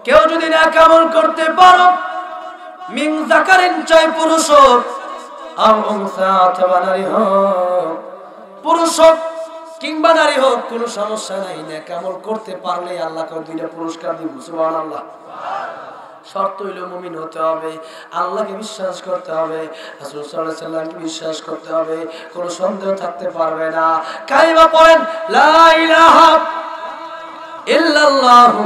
কেউ যদি নেক আমল করতে পারো, মিন যাকারিন চাই পুরুষ হোক, আও উনসা অথবা নারী হোক, পুরুষ হোক কিংবা নারী হোক কোনো সমস্যা নাই, নেক আমল করতে পারলে আল্লাহকে 2টা পুরস্কার দিব। সুবহানাল্লাহ। শর্ত হইল মুমিন হতে হবে, আল্লাহকে বিশ্বাস করতে হবে, রাসূল সাল্লাল্লাহু আলাইহি সাল্লামকে বিশ্বাস করতে হবে, কোনো সন্দেহ থাকতে পারবে না। কালিমা পড়েন লা ইলাহা ইল্লাল্লাহু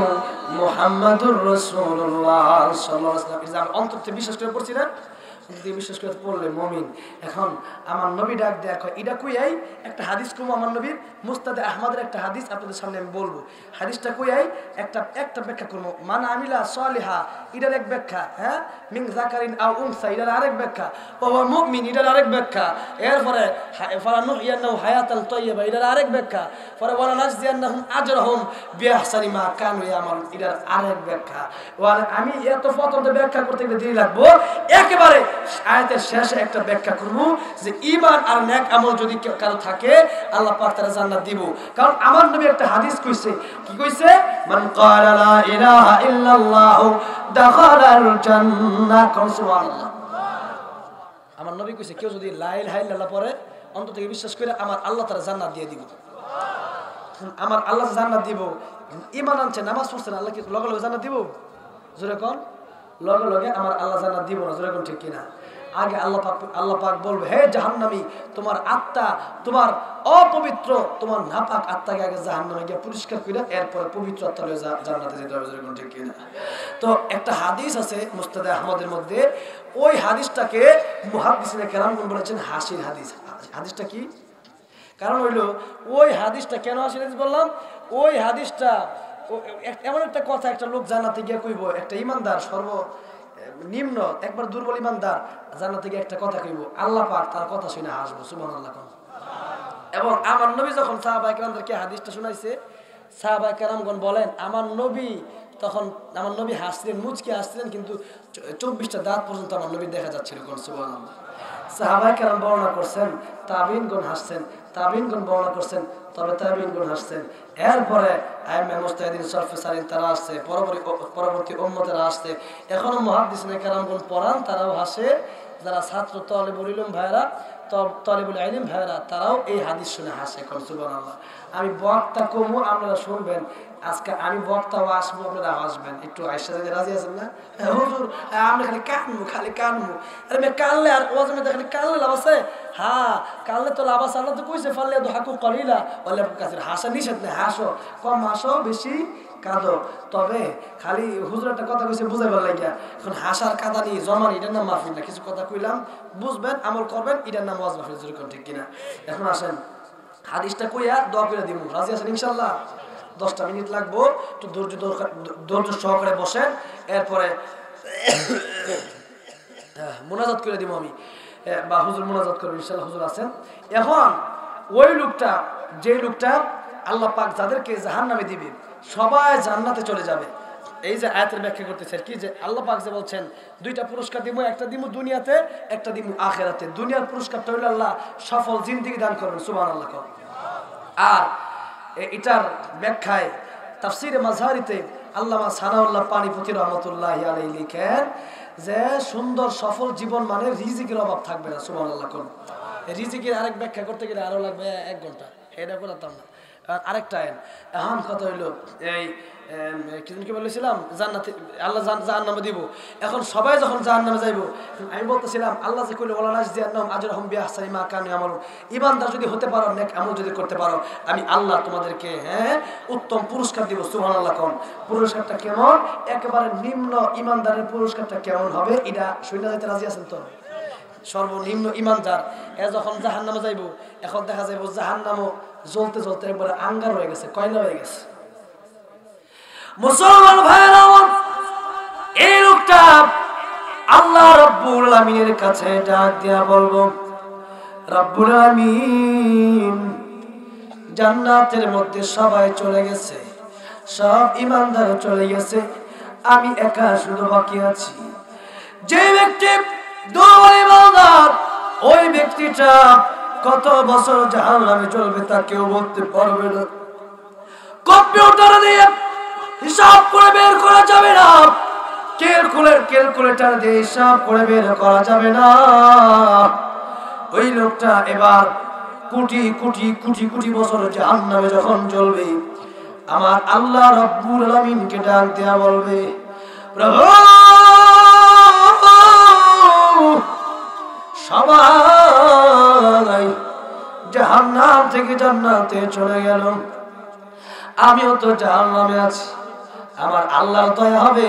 মুহাম্মাদুর রাসূলুল্লাহ সাল্লাল্লাহু আলাইহি ওয়াসাল্লাম। অন্তর থেকে বিশ্বাস করে পড়ছি না, যদি বিশ্বাস করে পড়লে মুমিন। এখন আমার নবী ডাক দেখো, এটা কইয়াই একটা হাদিস কম, আমার নবীর মুস্তাদে আহমদের একটা হাদিস আপনাদের সামনে আমি বলবো। হাদিসটা কইয়াই একটা ব্যাখ্যা করবো। মান আমিলা সালিহা এটার এক ব্যাখ্যা, হ্যাঁ, মিন যাকারিন আও উনসা এটার আরেক ব্যাখ্যা, ওয়া হুয়া মুমিন এটার আরেক ব্যাখ্যা, এরপরে ফালানুহইয়ান্নাহু হায়াতান তাইয়্যিবা এটার আরেক ব্যাখ্যা, পরে ওয়ালা নাজজিয়ান্নাহুম আজরাহুম বিআহসানি মা কানু ইয়ামালুন এটার আরেক ব্যাখ্যা। আমি এত প্রথমে ব্যাখ্যা করতে গেলে দেরি লাগবো, একেবারে আয়াতের শেষে একটা ব্যাখ্যা করব যে ঈমান আর নেক আমল যদি কারো থাকে আল্লাহ পাক তার জান্নাত দিব। কারণ আমার নবী একটা হাদিস কইছে, কি কইছে? মান ক্বালা লা ইলাহা ইল্লাল্লাহ দাখালাল জান্নাহ। সুবহানাল্লাহ। আমার নবী কইছে কেউ যদি লা ইলাহা ইল্লাল্লাহ পড়ে, অন্তর থেকে বিশ্বাস করে, আমার আল্লাহ তার জান্নাত দিয়ে দিব। আমার আল্লাহ জান্নাত দিব। ঈমান আনছে, নামাজ পড়ছে, আল্লাহ কি লগে লগে জান্নাত দিব? জোরে কোন লগে লগে আমার আল্লাহ জান্নাত দিব না, জোরে কোন ঠিক কিনা? আগে আল্লাহ পাক বলবে, হে জাহান্নামী, তোমার আত্মা, তোমার অপবিত্র, তোমার নাপাক আত্মাকে আগে জাহান্নামে গিয়ে পরিষ্কার করে এরপরে পবিত্র আত্মা লয়ে জান্নাতে যেতে হবে, জোরে কোন ঠিক কিনা? তো একটা হাদিস আছে মুস্তাদে আহমদের মধ্যে, ওই হাদিসটাকে মুহাদ্দিসিনে কেরামগণ বলেছেন হাসির হাদিস। হাদিসটা কি? কারণ হইল ওই হাদিসটা কেন হাসির হাদিস বললাম? ওই হাদিসটা এমন একটা কথা, একটা লোক জান্নাতে গিয়ে কইব, একটা ইমানদার নিম্ন একবার দুর্বল ইমানদার জান্নাতে গিয়ে একটা কথা কইব, আল্লাহ পাক তার কথা শুনে হাসবো। সুবহানাল্লাহ। এবং আমার নবী যখন সাহাবায়ে কেরামদেরকে হাদিসটা শুনাইছে, সাহাবায়ে কেরামগণ বলেন আমার নবী হাসছিলেন, মুচকি হাসছিলেন, কিন্তু 24টা দাঁত পর্যন্ত আমার নবী দেখা যাচ্ছিল। কোন সুবহানাল্লাহ। সাহাবায়ে কেরাম বর্ণনা করছেন, তাবিঈনগণ হাসছেন, তাবিঈনগণ বর্ণনা করছেন, তবে তাবিঈনগণ হাসছেন। এরপরে আইম্মে মুজতাহিদিন সরফে সালিন তারা আসছে, পরবর্তী উম্মতেরা আসছে, এখনো মুহাদ্দিসিনে কেরামগণ পড়ান, তারাও হাসে। যারা ছাত্র তালিবুল ইলম ভাইরা, তালিবুল ইলম ভাইরা, তারাও এই হাদিস শুনে হাসে। কোন সুবহানাল্লাহ। আমি বক্তা কমু, আপনারা শুনবেন। আজকে আমি বক্তাও আসবো, আপনারা আসবেন। একটু আয়সা যদি রাজি আছেন না? হুজুর আমরা খালি কানবো। আরে মেয়ে কানলে আর ওয়াজে খালি কানলে লাভ আছে? হ্যাঁ, কানলে তো লাভ আছে। আল্লাহ তো কইছে ফাল্লে হাকু কলিলা বলে কাছে হাসা নিষেধ নেই, হাসো, কম হাসো, বেশি কাঁদো। তবে খালি হুজুর একটা কথা কইছে বুঝাইবার লাগিয়া, এখন হাসার কাদা নিয়ে জমান, এটার নাম মাহফিল না। কিছু কথা কইলাম, বুঝবেন, আমল করবেন, এটার নাম ওয়াজ মাহফিল। যেরকম ঠিক কিনা? এখন আসেন হাদিসটা কইয়া দোয়া করে দিব। রাজি আছেন ইনশাল্লাহ? 10টা মিনিট লাগবো, একটু ধৈর্য সহকারে বসেন। এরপরে মোনাজাত করে দিব আমি, বা হুজুর মোনাজাত করবেন ইনশাল্লাহ। হুজুর আছেন। এখন ওই লোকটা, যে লোকটা আল্লাহ পাক যাদেরকে জাহান্নামে দিবে, সবাই জান্নাতে চলে যাবে। এই যে আয়াতের ব্যাখ্যা করতেছে কি, যে আল্লাহ পাক যে বলছেন 2টা পুরস্কার দিব, একটা দিব দুনিয়াতে, একটা দিব আখিরাতে। দুনিয়ার পুরস্কারটা হইল আল্লাহ সফল জিন্দেগি দান করবেন। সুবহানাল্লাহ। আর এটার ব্যাখ্যায় তাফসিরে মাযহারিতে আল্লামা সানাউল্লাহ পানিপতি রহমতুল্লাহি আলাইহি লিখেন যে সুন্দর সফল জীবন মানে রিজিকের অভাব থাকবে না। সুবহানাল্লাহ। কোন রিজিকের আরেক ব্যাখ্যা করতে গেলে আরো লাগবে 1 ঘন্টা, এটা করতাম না। আরেকটা এখন কথা হইলো, এই কি বলেছিলাম, জান্নাতে আল্লাহ জাহান্নামে দিব। এখন সবাই যখন জাহান্নামে যাইব, আমি বলতেছিলাম আল্লাহ যে কইলো ওয়ালা নাজজিয়ান্নাহুম আজরাহুম বিআহসানি মা কানু ইয়ামালুন, ঈমানদার যদি হতে পারো, নেক আমল যদি করতে পারো, আমি আল্লাহ তোমাদেরকে উত্তম পুরস্কার দিব। সুবহানাল্লাহ। কোন পুরস্কারটা কেমন? একেবারে নিম্ন ঈমানদারের পুরস্কারটা কেমন হবে এটা শুনে যাইতে রাজি আছেন তো? সর্বনিম্ন ঈমানদার যখন জাহান্নামে যাইব, এখন দেখা যাইব জাহান্নামও জ্বলতে জ্বলতে একবারে আঙ্গার হয়ে গেছে, কয়লা হয়ে গেছে। মুসলমান ভাইরা, এই লোকটা আল্লাহ রাব্বুল আলামিনের কাছে ডাক দিয়া বলবো, রব্বুল আলামিন, জান্নাতের মধ্যে সবাই চলে গেছে, সব ইমানদার চলে গেছে, আমি একা শুধু বাকি আছি। যে ব্যক্তি দুর্বল ইমানদার, ওই ব্যক্তিটা কত বছর জাহান্নামে চলবে তা কেউ বলতে পারবে না। কম্পিউটার দিয়ে হিসাব করে বের করা যাবে না, ক্যালকুলেটর দিয়ে হিসাব করে বের করা যাবে না। ওই লোকটা এবার কোটি কোটি কোটি কোটি বছর জাহান্নামে যখন জ্বলবে, আমার আল্লাহ রাব্বুল আলামিনকে ডাক দেয়া বলবে, প্রভু সবাই জাহান্নাম থেকে জান্নাতে চলে গেল, আমিও তো জাহান্নামে আছি, আমার আল্লাহর দয়া হবে,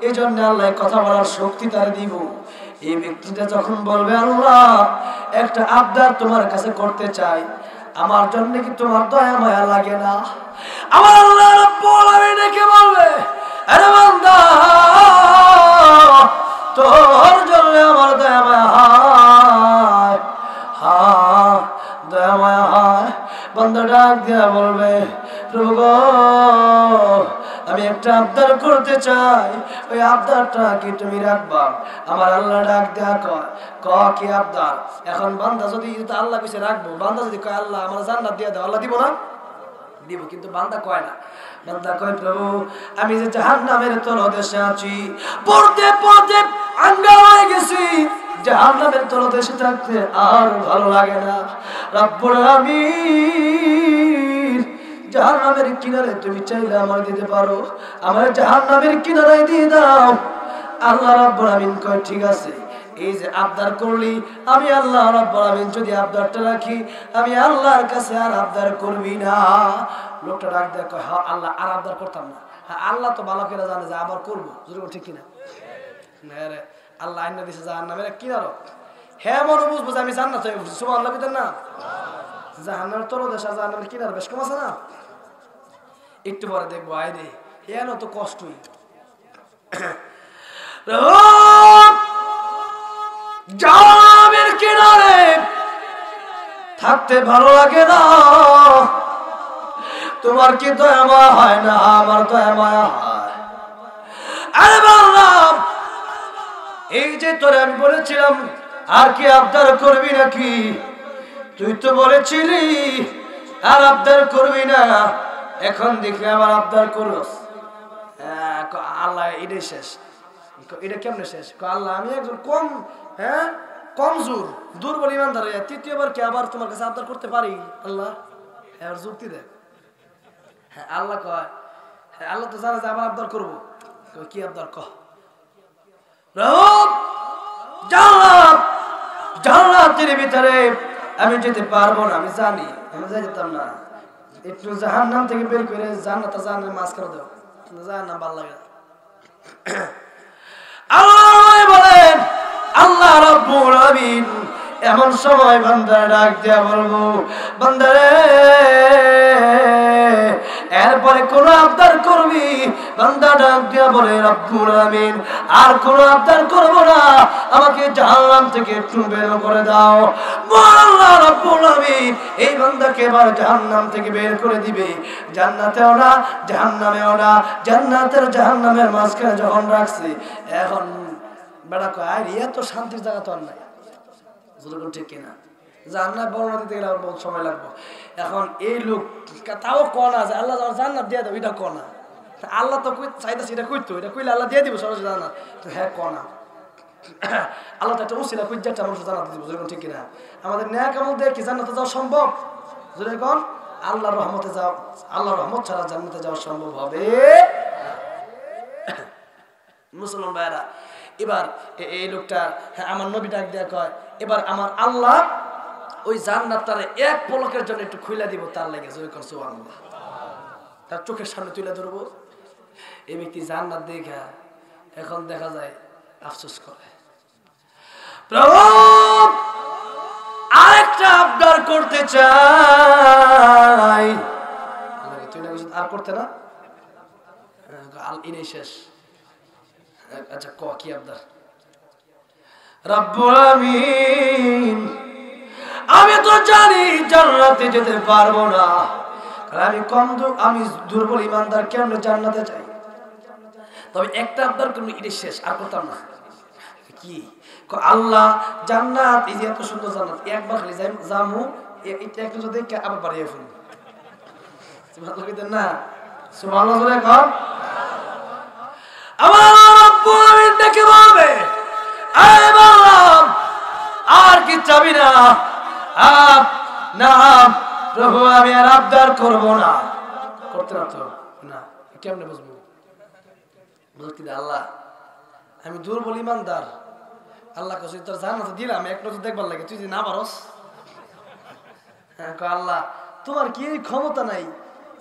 এই জন্য আল্লাহ কথা বলার শক্তি তার দিব। এই ব্যক্তিটা যখন বলবে, আল্লাহ একটা আবদার তোমার কাছে করতে চাই, আমার জন্য কি তোমার দয়া মায়া লাগে না? আমার আল্লাহ রাব্বুল আলামিন ডেকে বলবে, আরে বান্দা, তোর জন্য আমার দয়া মায়া হয়, হ্যাঁ দয়া মায়া হয়। বান্দা ডাক দিয়া বলবে, প্রভু গো, আমি একটা আবদার করতে চাই, ওই আবদারটা কি তুমি রাখবা? আমার আল্লাহ ডাক দেয়া কয়, ক কি আবদার? এখন বান্দা যদি আল্লাহ কইছে রাখবো, বান্দা যদি কয় আল্লাহ আমার জান্নাত দিয়ে দাও, আল্লাহ দিব না? দিব। কিন্তু বান্দা কয় না, বান্দা কয়, প্রভু আমি যে জাহান্নামের তলদেশে আছি, পড়তে পড়তে আঙ্গার হয়ে গেছি, জাহান্নামের তলদেশে থাকতে আর ভালো লাগে না। রব্বুল আলামিন, জাহান্নামের কিনারে তুমি চাইলে আমার দিতে পারো, আমার জাহান্নামের কিনারায় দিয়ে দাও। আল্লাহ রাব্বুল আলামিন কয়, ঠিক আছে, এই যে আবদার করলি, আমি আল্লাহ রাব্বুল আলামিন যদি আবদারটা রাখি, আমি আল্লাহর কাছে আর আবদার করবি না। লোকটা ডাক দেয়, কয়, হ্যাঁ আল্লাহ, আর আবদার করতাম না। হ্যাঁ আল্লাহ তো ভালো করে জানে যে আবার করবো, যেরকম ঠিক কিনা? হ্যাঁ রে, আল্লাহ আইনা দিছে জাহান্নামের কিনারো, হ্যাঁ মনে বুঝবো যে আমি জান্নাত হয়ে বুঝছি, সুবহানাল্লাহ বিধান না। জাহান্নামের তলদেশ আর জাহান্নামের কিনার বেশ কম আছে না? একটু পরে দেখবো, আয় রে এন তো কষ্টই। জাহান্নামের কিনারে থাকতে ভালো লাগে না, তোমার কি দয়া মায়া হয় না? আমার দয়া মায়া হয়। আরে বান্দা, এই যে তোরে আমি বলেছিলাম আর কি আবদার করবি নাকি, তুই তো বলেছিলি আর আবদার করবি না, এখন দেখি আবার আবদার করস। আল্লাহ এটাই শেষ। এটা কেমনে শেষ? আল্লাহ আমি একজন কম, হ্যাঁ কমজোর দুর্বল ইমানদার, তৃতীয়বার কি আবার তোমার কাছে আবদার করতে পারি? আল্লাহ এবার যুক্তি দেয়। হ্যাঁ আল্লাহ কয়, হ্যাঁ আল্লাহ তো জানে যে আবার আবদার করবো, কি আবদার কহ? জান্নাতের ভিতরে আমি যেতে পারবো না, আমি জানি, আমি যেতাম না, একটু জাহান্নাম থেকে বের করে জান্নাত জাহান্নামের মাঝখানে দাও, জাহান্নাম ভালো লাগে না। আল্লাহ বলেন, আল্লাহ রাব্বুল আলামিন এমন সময় বান্দার ডাক দিয়া বলবো, বান্দারে এরপরে কোন আবদার করবি? বান্দা ডাক দিয়া বলে, রব্বুল আলামিন আর কোন আবদার করবো না, আমাকে জাহান্নাম থেকে একটু বের করে দাও। আল্লাহ রব্বুল আলামিন এই বান্দাকে এবার জাহান্নাম থেকে বের করে দিবে, জান্নাতেও না জাহান্নামেও না, জান্নাতের জাহান্নামের মাঝখানে যখন রাখছে, এখন বেড়া কয়, আর এত শান্তির জায়গা তো আর নাই, ঠিক কিনা? জান্নাত বর্ণনা দিতে গেলে বহুত সময় লাগবে। এখন এই লোক তাও কনা যে আল্লাহ জান্নাত দিয়ে দেবো, এটা কনা, আল্লাহ তো চাইতেছে এটা কইতো, এটা কইলে আল্লাহ দিয়ে দিব সরাসরি জান্নাত, তো হ্যাঁ কনা, আল্লাহ তো একটা উসিলা কই যেটা মানুষ জান্নাত দিব, যেরকম ঠিক কিনা? আমাদের ন্যায় কামল দিয়ে কি জান্নাতে যাওয়া সম্ভব? যেরকম আল্লাহর রহমতে যাও, আল্লাহর রহমত ছাড়া জান্নাতে যাওয়া সম্ভব হবে? মুসলমান ভাইরা, এবার এই লোকটা, হ্যাঁ আমার নবী ডাক দেয়া কয়, এবার আমার আল্লাহ ওই জান্নাতটারে এক পলকের জন্য একটু খুলে দিব, তার লাগে সুবহানাল্লাহ, তার চোখের সামনে তুলে ধরবো। এই ব্যক্তি জান্নাত দেখা এখন দেখা যায় আফসোস করে, প্রভু আরেকটা আবদার করতে চাই। তুই না আর করতে না, ইনি শেষ। আচ্ছা ক কি আবদার? রব্বুল আমিন আমি তো জানি জান্নাতে যেতে পারবো না, কারণ আমি দুর্বল ইমানদার, কেমনে জান্নাতে যাই? তবে একটা আবদার করুন, এটা শেষ আর করতাম না। কি আল্লাহ জান্নাত, এই যে এত সুন্দর জান্নাত, একবার খালি জামু এটা একটু যদি আবার বাড়িয়ে ফেলুন না। সুবহানাল্লাহ বলে কর আমার রব্বুল আমিন ডেকে বলবে, আয় বান্দা আর কি চাবি না? না প্রভু আমি আর আবদার করব না। করতে না তো না, কেমনে বুঝবো? বলতে আল্লাহ আমি দুর্বল ইমানদার, আল্লাহ কাছে তোর জান্নাত দিলাম, এক নজর দেখবার লাগে, তুই যদি না পারস। আল্লাহ তোমার কি ক্ষমতা নাই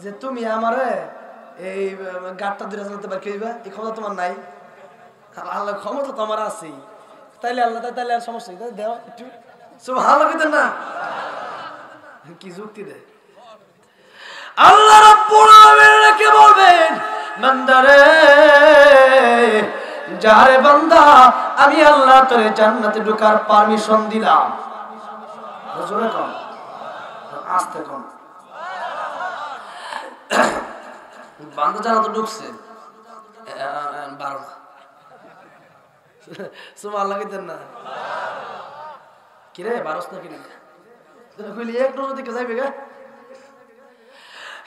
যে তুমি আমারে এই গাটটা দূরে জানতে পারি কইবা? এই ক্ষমতা তোমার নাই। আল্লাহ ক্ষমতা তো আমার আছেই, তাইলে আল্লাহ তাইলে আর সমস্যা নেই, দেও একটু সুবহানাল্লাহ কইতেন না? কি যুক্তি দেয় আল্লাহ রাব্বুল আলামিন কে বলবেন, বান্দারে যারে বান্দা আমি আল্লাহ তোরে জান্নাতে ঢোকার পারমিশন দিলাম। জোরে কম আস্তে কম। বান্দা জান্নাতে ঢুকছে 12 না। সুবহানাল্লাহ কইতেন না? কিরে 12 না কিরে? কইলি এক নজর দিকে যাইবে গা।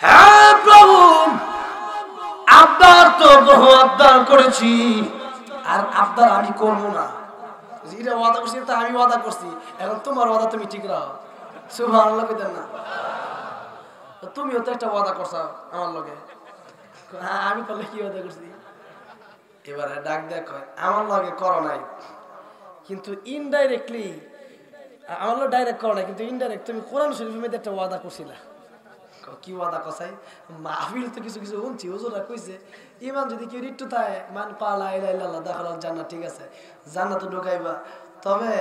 হ্যাঁ প্রভু আবদার তো বহু আবদার করেছি, আর আবদার আমি করবো না। যেটা ওয়াদা করছি তা আমি ওয়াদা করছি, এখন তোমার ওয়াদা তুমি ঠিক রাখো। সুবহানাল্লাহ কইতেন না? তুমিও তো একটা ওয়াদা করছো আমার লগে। আমি করলে কি ওয়াদা করছি? এবারে ডাক দেখ আমার লগে করো নাই, কিন্তু ইনডাইরেক্টলি আমার লগে ডাইরেক্ট করো নাই, কিন্তু ইনডাইরেক্ট তুমি কোরআন শরীফের মধ্যে একটা ওয়াদা করছিলা। কি ওয়াদা কসাই? মাহফিল তো কিছু কিছু শুনছি, হুজুররা কইছে ইমান যদি কেউ একটু থাকে, মান লা ইলাহা ইল্লাল্লাহ দাখালাল জান্নাত, ঠিক আছে জান্নাতে ঢুকাইবা। তবে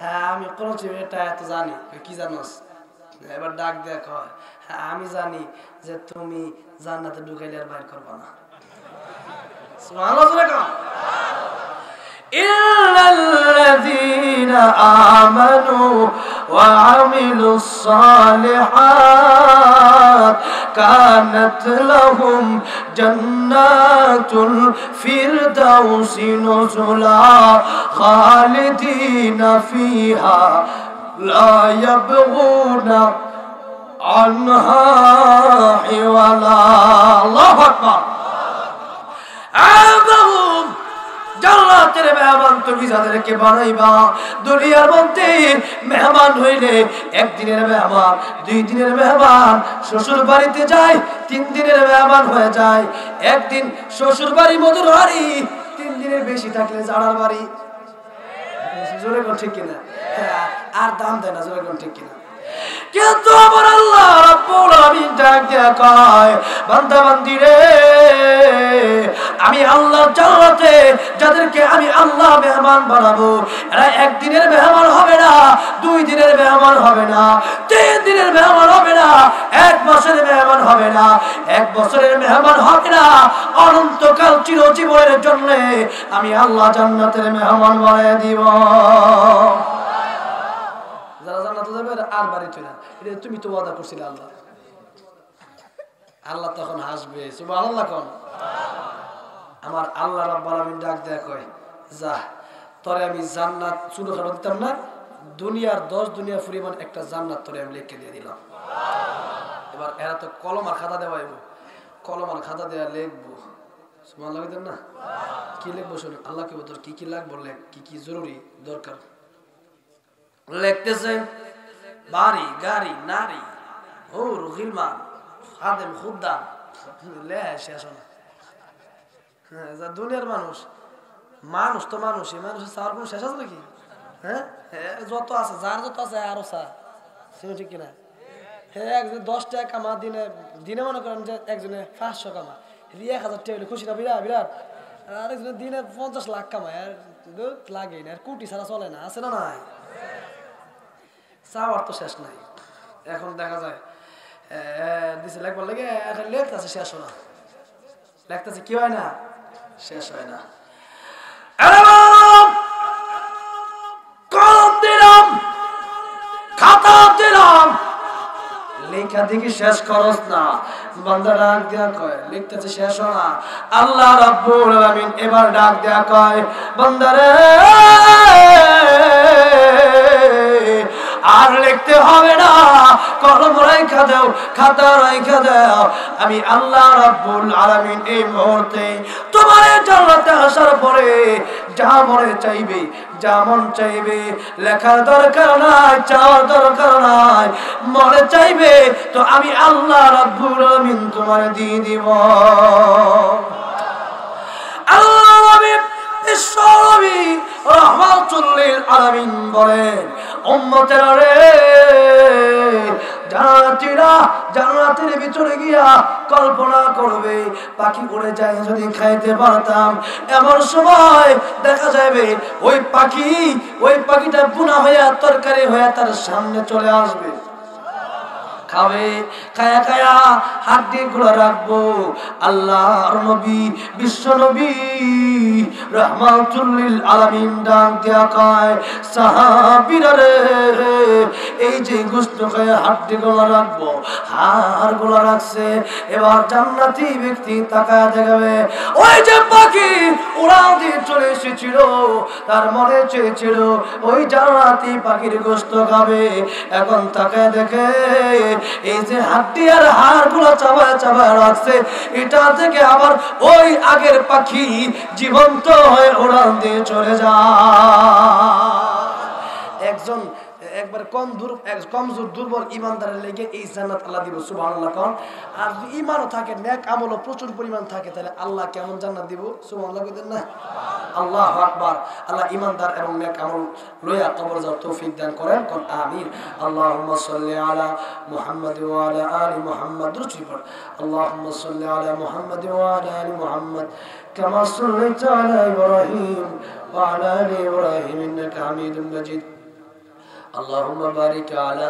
হ্যাঁ আমি কোরআন শরীফের এটা এত জানি। কি জানোস? এবার ডাক দেখ হয়, হ্যাঁ আমি জানি যে তুমি জান্নাতে ঢুকাইলে আর বাইর করবা না। সুবহানাল্লাহ। ইল্লাল্লাযীনা আমানু ওয়া আমিলুস সালিহাত কানাত লাহুম জান্নাতুল ফিরদাউসি নুজুলা খালিদিনা ফিহা লা ইয়াবগুনা আনহা হিওয়ালা। আল্লাহু আকবার। জান্নাতের মেহমান তুমি যাদেরকে বানাইবা, দুনিয়ার মধ্যে মেহমান হইলে একদিনের মেহমান, 2 দিনের মেহমান, শ্বশুর বাড়িতে যায় 3 দিনের মেহমান হয়ে যায়। একদিন শ্বশুর বাড়ি মধুর হাড়ি, 3 দিনের বেশি থাকলে জাড়ার বাড়ি। জোরে কোন ঠিক কিনা? হ্যাঁ, আর দাম দেয় না। জোরে কোন ঠিক কিনা? কিন্তু আমার আল্লাহ রাব্বুল আলামিন ডাক দিয়া কয়, বান্দা বান্দি রে আমি আল্লাহ জান্নাতে যাদেরকে আমি আল্লাহ মেহমান বানাবো, এরা একদিনের মেহমান হবে না, 2 দিনের মেহমান হবে না, 3 দিনের মেহমান হবে না, 1 মাসের মেহমান হবে না, 1 বছরের মেহমান হবে না, অনন্তকাল চিরজীবনের জন্য আমি আল্লাহ জান্নাতের মেহমান বানিয়ে দিব। যারা জান্নাতে যাবে আর বাড়িতে না, এটা তুমি তো ওয়াদা করছিলে আল্লাহ। আল্লাহ তখন হাসবে। সুবহানাল্লাহ কোন? আমার আল্লাহ রাব্বুল আলামিন ডাক দেয়া কয়, যা তোরে আমি জান্নাত শুরু করে দিতাম না, দুনিয়ার 10 দুনিয়া পরিমাণ একটা জান্নাত তোরে আমি লিখে দিয়ে দিলাম। এবার এরা তো কলম আর খাতা দেওয়াইব, কলম আর খাতা দেয়া লিখবো। সুবহানাল্লাহ কইতেন না? কি লিখবো শুনুন, আল্লাহ কি তোর কি কি লাগবে, লেখ কি কি জরুরি দরকার। লিখতেছে বাড়ি গাড়ি নারী হুর গিলমান খাদেম খুদ্দাম, লে শেষ না। দুনিয়ার মানুষ, মানুষ তো মানুষ, এই মানুষের চাওয়ার কোনো শেষ আছে নাকি? হ্যাঁ, যত আছে, যার যত আছে আরো চা, ঠিক কিনা? হ্যাঁ, একজনে 10 টাকা কামা, দিনে দিনে মনে করেন যে একজনে 500 কামা, 1000 টাকা হলে খুশি না? বিরাট বিরাট। আর একজনে দিনে 50 লাখ কামায়, আর লাগে না, আর কোটি ছাড়া চলে না, আছে না নাই? চাওয়ার তো শেষ নাই। এখন দেখা যায় দিছে লেখবার লাগে, এখন লেখতেছে শেষ হয় না, লেখতেছে কি হয় না, শেষ হয় না। লিখা দেখি শেষ খরচ না। বান্দা ডাক দেয়া কয় লিখতেছে শেষ না। আল্লাহ রাব্বুল আলামিন এবার ডাক দেয়া কয় বান্দারে আর লিখতে হবে না, কলম রাইখা দাও, খাতা রাইখা দাও। আমি আল্লাহ রাব্বুল আলামিন এই মুহূর্তে তোমার জান্নাতে আসার পরে যা মনে চাইবে, যা মন চাইবে লেখার দরকার নাই, চাওয়ার দরকার নাই। মনে চাইবে তো আমি আল্লাহ রাব্বুল আলামিন তোমার দিয়ে দিব। আল্লাহ নবী বিশ্বনবী রাহমাতুল লিল আলামিন বলেন উম্মতেরা রে জান্নাতীরা জান্নাতের ভিতরে গিয়া কল্পনা করবে পাখি উড়ে যায় যদি খাইতে পারতাম। এমন সময় দেখা যাবে ওই পাখিটা বুনা হইয়া তরকারি হইয়া তার সামনে চলে আসবে, খাবে, খায়া খায়া হাড্ডি গুলো রাখবো। আল্লাহর নবী বিশ্ব নবী রাহমাতুল লিল আলামিন ডাক দেয়া কয় সাহাবীরা রে এই যে গোশত খায়া হাড্ডি গুলো রাখবো, হাড় গুলো রাখছে, এবার জান্নাতি ব্যক্তি তাকায় দেখবে ওই যে পাখি উড়াল দিয়ে চলে এসেছিল, তার মনে চেয়েছিল ওই জান্নাতি পাখির গোশত খাবে। এখন তাকায় দেখে এই যে হাড্ডি আর হাড় গুলো চাবায় চাবায় রাখছে, এটা থেকে আবার ওই আগের পাখি জীবন্ত হয়ে উড়ান দিয়ে চলে যায়। একজন একবার কমজোর দুর্বল ইমানদারের লেগে এই জান্নাত আল্লাহ দিব, সুবহানাল্লাহ কোন। আর যদি ঈমানও থাকে, নেক আমলও প্রচুর পরিমাণ থাকে, তাহলে আল্লাহ কেমন জান্নাত দিব, সুবহানাল্লাহ কইতেন না? আল্লাহু আকবার। আল্লাহ ঈমানদার এবং নেক আমল লইয়া কবর যাওয়ার তৌফিক দান করেন, কোন আমিন। আল্লাহুম্মা সাল্লি আলা মুহাম্মাদ ওয়া আলা আলি মুহাম্মাদ। দ্রুত পড় আল্লাহুম্মা সাল্লি আলা মুহাম্মাদ ওয়া আলা আলি মুহাম্মাদ কামা সাল্লাইতা আলা ইব্রাহিম ওয়া আলা আলি ইব্রাহিম ইন্নাকা হামিদুম মাজিদ। اللهم بارك على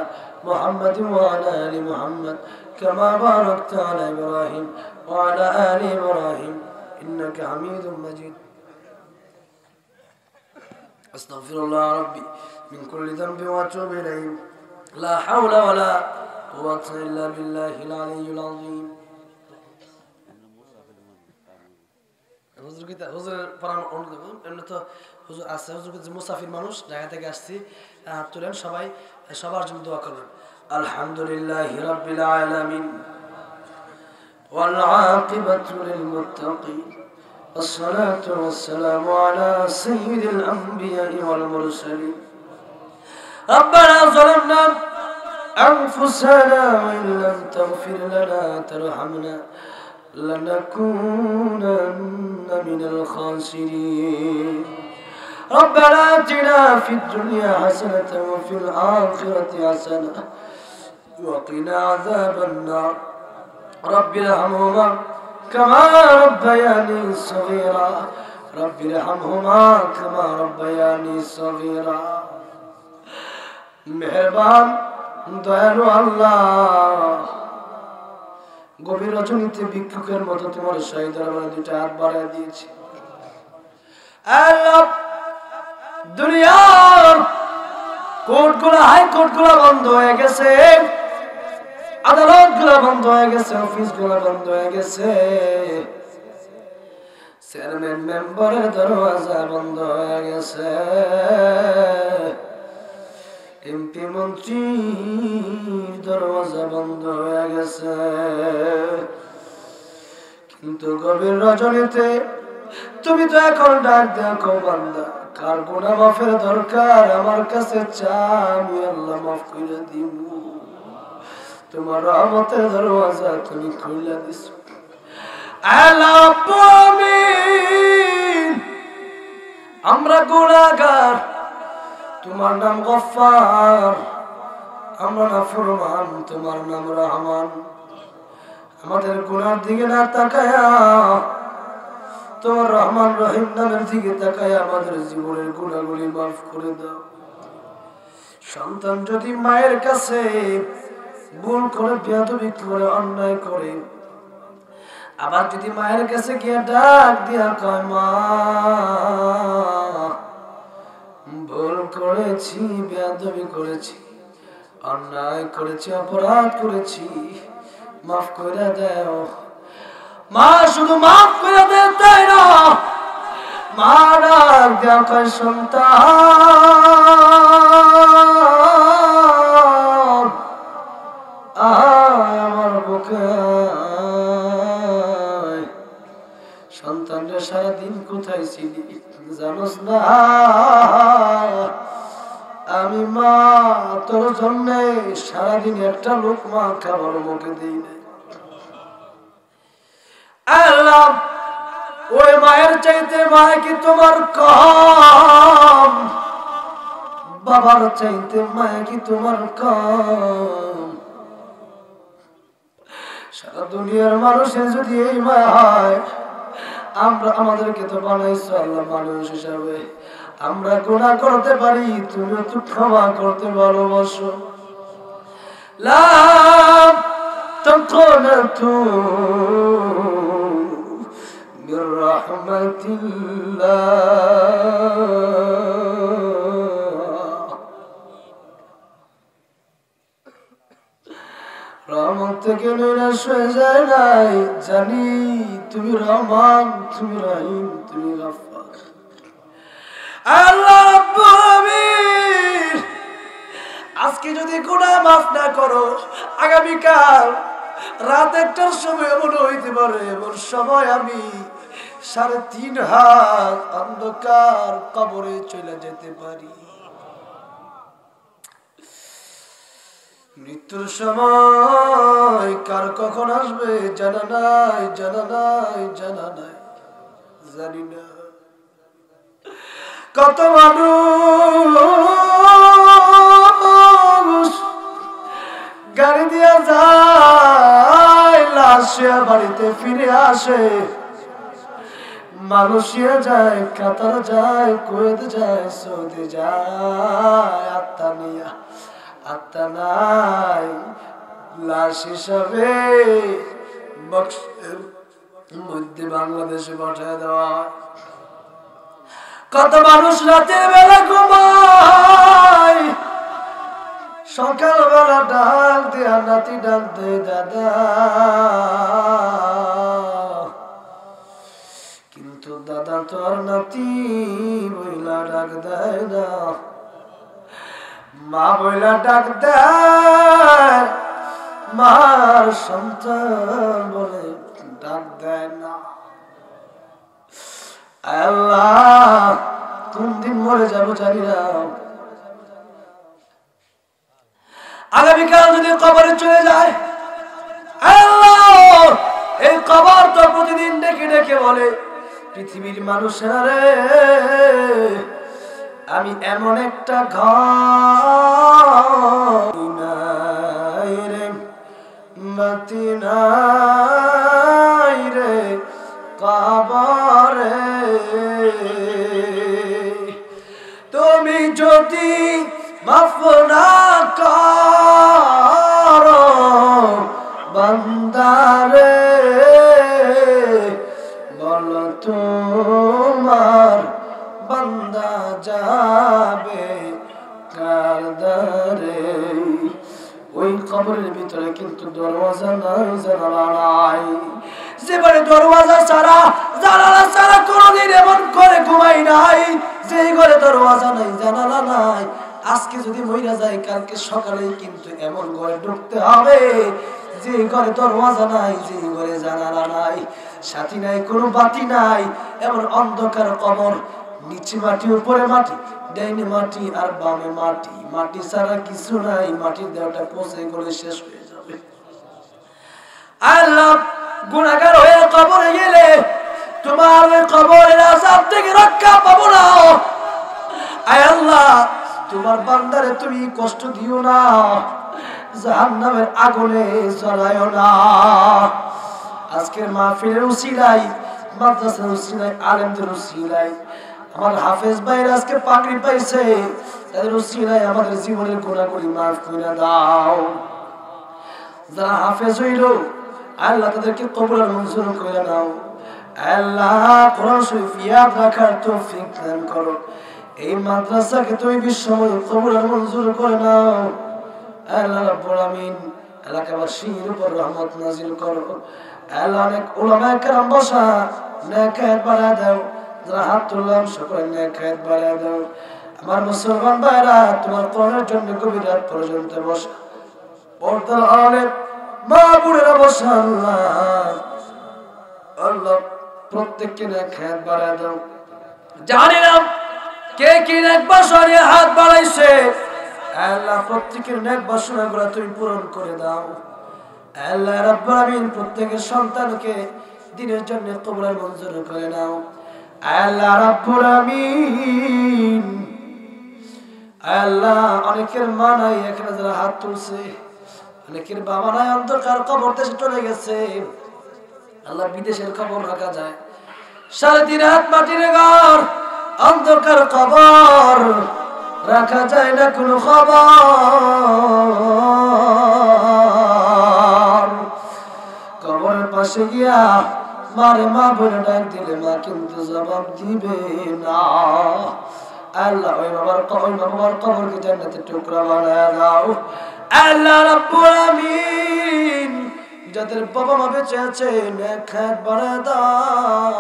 محمد وعلى آل محمد كما باركت على إبراهيم وعلى آل إبراهيم إنك حميد مجيد. أستغفر الله ربي من كل ذنب وأتوب إليه لا حول ولا قوة إلا بالله العلي العظيم. হুজুরের পরামর্শ এমনি তো হুজুর আছে, হুজুর মুসাফির মানুষ, ঢাকা থেকে আসছি, হাত তুলেন সবাই, সবার জন্য দোয়া করবেন। আলহামদুলিল্লাহি রাব্বিল আলামিন ওয়াল আকিবাতু লিল মুত্তাকিন والصلاة والسلام على سيد الأنبياء والمرسلين. ربنا ظلمنا أنفسنا وإن لم تغفر لنا ترحمنا لنكونن من الخاسرين. ربنا آتنا في الدنيا حسنة وفي الآخرة حسنة وقنا عذاب النار. رب ارحمهما كما ربياني صغيرا. رب ارحمهما كما ربياني صغيرا. মেহেরবান দয়ালু আল্লাহ, গভীর রজনীতে ভিক্ষুকের মতো তোমার শাহী দরবারে দুইটা হাত বাড়ায় দিয়েছি। আল্লাহ, দুনিয়ার কোর্টগুলো, হাইকোর্টগুলো বন্ধ হয়ে গেছে, আদালতগুলো বন্ধ হয়ে গেছে, অফিসগুলো বন্ধ হয়ে গেছে, চেয়ারম্যান মেম্বারের দরওয়াজা বন্ধ হয়ে গেছে, এমপি মন্ত্রীর দরওয়াজা বন্ধ হয়ে গেছে। কিন্তু গভীর রজনীতে তুমি তো এখন ডাক দেখো বান্দা, কার গুনাহ মাফের দরকার আমার কাছে চা, আমি আল্লাহ মাফ করে দিব। তোমার রহমতের দরওয়াজা তুমি খুলে দিছো। আল্লাহ আমিন। আমরা গুনাহগার, তোমার নাম গফফার, আমরা নাফরমান, তোমার নাম রহমান। আমাদের গুনার দিকে না তাকায়া তোমার রহমান রহিম নামের দিকে তাকায়া আমাদের জীবনের গুনাহগুলি মাফ করে দাও। সন্তান যদি মায়ের কাছে ভুল করে, বেয়াদবি করে, অন্যায় করে, আবার যদি মায়ের কাছে গিয়ে ডাক দিয়া কয় মা ভুল করেছি, বেয়াদবি করেছি, অন্যায় করেছি, অপরাধ করেছি, মাফ করে দাও। মা শুধু মাফ করে দেন তাই না, মা ডাক দেওয়া কয় সন্তান আমার বুকে। সন্তানরা সারাদিন কোথায় ছিলি জানোস না? আমি মা তোর জন্য সারাদিন একটা লোকমা খাবার মুখে দিই না। আল্লাহ ওই মায়ের চাইতে মায় কি তোমার কম? বাবার চাইতে মায় কি তোমার কম? সারা দুনিয়ার মানুষের যদি এই মায়া হয়, আমরা আমাদেরকে তো বানাইছো আল্লাহ মানুষ হিসাবে, আমরা গুনাহ করতে পারি, তুমি তো ক্ষমা করতে ভালোবাসো। লা তাকুনাতু মির রাহমাতিল্লাহ, রহমত থেকে নিরাশ হয়ে যায় নাই। জানি তুমি রহমান, তুমি রহিম, তুমি গফফার। আল্লাহ রাব্বুল আলামিন আজকে যদি গুনাহ মাফ না করো, আগামীকাল রাত 1টার সময় এমন হইতে পারে, এমন সময় আমি 3.5 হাত অন্ধকার কবরে চলে যেতে পারি। মৃত্যুর সময় কার কখন আসবে জানা নাই, জানা নাই, জানা নাই, জানি না। কত মানুষ গাড়ি দিয়ে যায়, লাশে বাড়িতে ফিরে আসে। মালয়েশিয়া যায়, কাতার যায়, কুয়েত যায়, সৌদি যায়, আত্মা নিয়া আত্মা নাই, লাশ হিসাবে বক্সের মধ্যে বাংলাদেশে পাঠিয়ে দেওয়া। কত মানুষ রাতের বেলা ঘুমায়, সকাল বেলা ডাক দেয়া নাতি ডাক দে দাদা, কিন্তু দাদা তো আর নাতি বইলা ডাক দেয় না, মা বইলা ডাক দেয়, মার সন্তান বলে ডাক দেয় না। আল্লাহ কোন দিন মরে যাবো জানি না। আগামীকাল যদি কবরে চলে যায়, আল্লাহ এই কবর তো প্রতিদিন ডেকে ডেকে বলে, পৃথিবীর মানুষেরা রে, আমি এমন একটা ঘর নাই রে, বাতি নাই রে কবরে, তুমি যদি মাফ না করো বান্দারে, বলো তোমার বান্দা যাবে কার দ্বারে। ওই কবরের ভিতরে কিন্তু দরওয়াজা নাই, জানালা নাই। যেবারে দরওয়াজা ছাড়া, জানালা ছাড়া কোনোদিন এমন করে ঘুমাই নাই যে ঘরে দরওয়াজা নাই, জানালা নাই। আজকে যদি মইরা যায়, কালকে সকালে কিন্তু এমন ঘরে ঢুকতে হবে যে ঘরে দরওয়াজা নাই, যে ঘরে জানালা নাই, সাথী নাই, কোনো বাতি নাই, এমন অন্ধকার কবর। নিচে মাটি, উপরে মাটি, ডাইনে মাটি আর বামে মাটি, মাটি ছাড়া কিছু নাই, মাটির দেহটা পচে গলে শেষ হয়ে যাবে। আল্লাহ গুনাহগার হয়ে কবরে গেলে তোমার ওই কবরের আযাব থেকে রক্ষা পাবো না। আয় আল্লাহ তোমার বান্দারে তুমি কষ্ট দিও না, জাহান্নামের আগুনে জ্বালায়ও না। আজকের মাহফিলের উসিলায়, মাদ্রাসার উসিলায়, আলেমদের উসিলায়, আমার হাফেজ ভাইরা আজকে পাগড়ি পাইছে, তাদের উসিলায় আমাদের জীবনের গুনাহগুলি মাফ করে দাও। যারা হাফেজ হইল আল্লাহ তাদেরকে কবুল আর মঞ্জুর করে নাও। আল্লাহ কোরআন শরীফ ইয়াদ রাখার তৌফিক দান করো। এই মাদ্রাসাকে তুমি বিশ্বময় কবুল আর মঞ্জুর করে নাও। আল্লাহ রাব্বুল আমিন এলাকাবাসীর উপর রহমত নাজিল করো। আল্লাহ অনেক উলামায়ে কেরাম বসা, নেক হায়াত বাড়ায় দাও। যারা হাত তুললাম সকলের নেক হায়াত বাড়ায় দাও। আমার মুসলমান ভাইরা তোমার কোরআনের জন্য গভীর রাত পর্যন্ত বসা, পর্দার আড়ালে মা বোনেরা বসা, আল্লাহ প্রত্যেককে নেক হায়াত বাড়ায় দাও। জানি না কে কি নেক বাসনা হাত বাড়াইছে, আল্লাহ প্রত্যেকের নেক বাসনাগুলো তুমি পূরণ করে দাও। আল্লাহ রাব্বুল আমিন প্রত্যেকের সন্তানকে দ্বীনের জন্য কবুল মঞ্জুর করে নাও। আল্লাহ রাব্বুল আমিন আল্লাহ অনেকের মা নাই এখানে যারা হাত তুলছে, অনেকের বাবা নাই অন্ধকার কবর দেশে চলে গেছে। আল্লাহ বিদেশের খবর রাখা যায়, 3.5 হাত মাটির ঘর, অন্ধকার কবর রাখা যায় না কোনো খবর। কবরের পাশে গিয়া মারে মা বলে ডাক দিলে মা কিন্তু জবাব দিবে না। আল্লাহ ওই বাবার কবরকে জান্নাতের টুকরা বানায় দাও। আল্লাহ রাব্বুল আমিন যাদের বাবা মা বেঁচে আছে নেক হায়াত বাড়ায় দাও।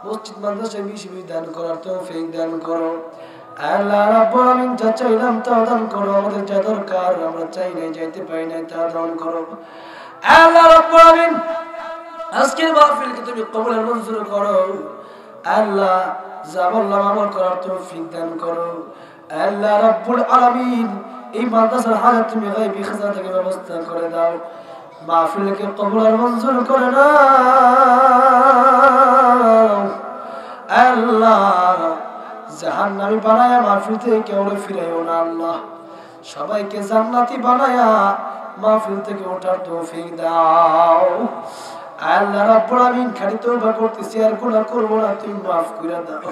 মসজিদ মাদ্রাসায় বেশি দান করার তৌফিক দান করো। আল্লাহ রাব্বুল আমিন যা চাইলাম তা দান করো। আমাদের যা দরকার আমরা চাই নাই, যাইতে পাই নাই, তা দান করো। আল্লাহ রাব্বুল আমিন আজকের মাহফিলকে তুমি কবুল মঞ্জুর করো। আল্লাহ যা বললাম আমল করার তৌফিক দান করো। আল্লাহ রাব্বুল আলামিন এই মাদ্রাসার হাজাত তুমি গায়বী খাজানা থেকে ব্যবস্থা করে দাও। মাহফিলকে কবুল মঞ্জুর করে নাও। আল্লাহ জাহান্নামী বানায়া মাহফিল থেকে কেউ ফিরাইও না। আল্লাহ সবাইকে জান্নাতি বানায়া মাহফিল থেকে ওঠার তৌফিক দাও। আল্লাহ রাব্বুল আমিন খালি তওবা করতেছি আর গুনাহ করব না, তুমি মাফ করে দাও।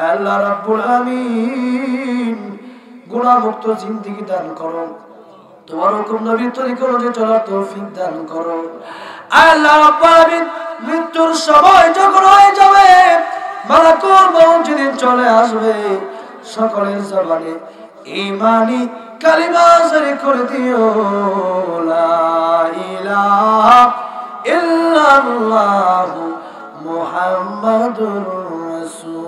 আল্লাহ রাব্বুল আমিন গুনাহ মুক্ত জিন্দেগি দান করো। তোমার হুকুম নবীর তরিকা অনুযায়ী চলার তৌফিক দান করো। আল্লাহ রাব্বুল আমিন মৃত্যুর সময় যখন হয়ে যাবে, মালাকুল মউত যেদিন চলে আসবে, সকলের জবানে ঈমানি কালিমা জারি করে দিও, লা ইলাহা ইল্লাল্লাহু মুহাম্মাদুর রাসূলুল্লাহ।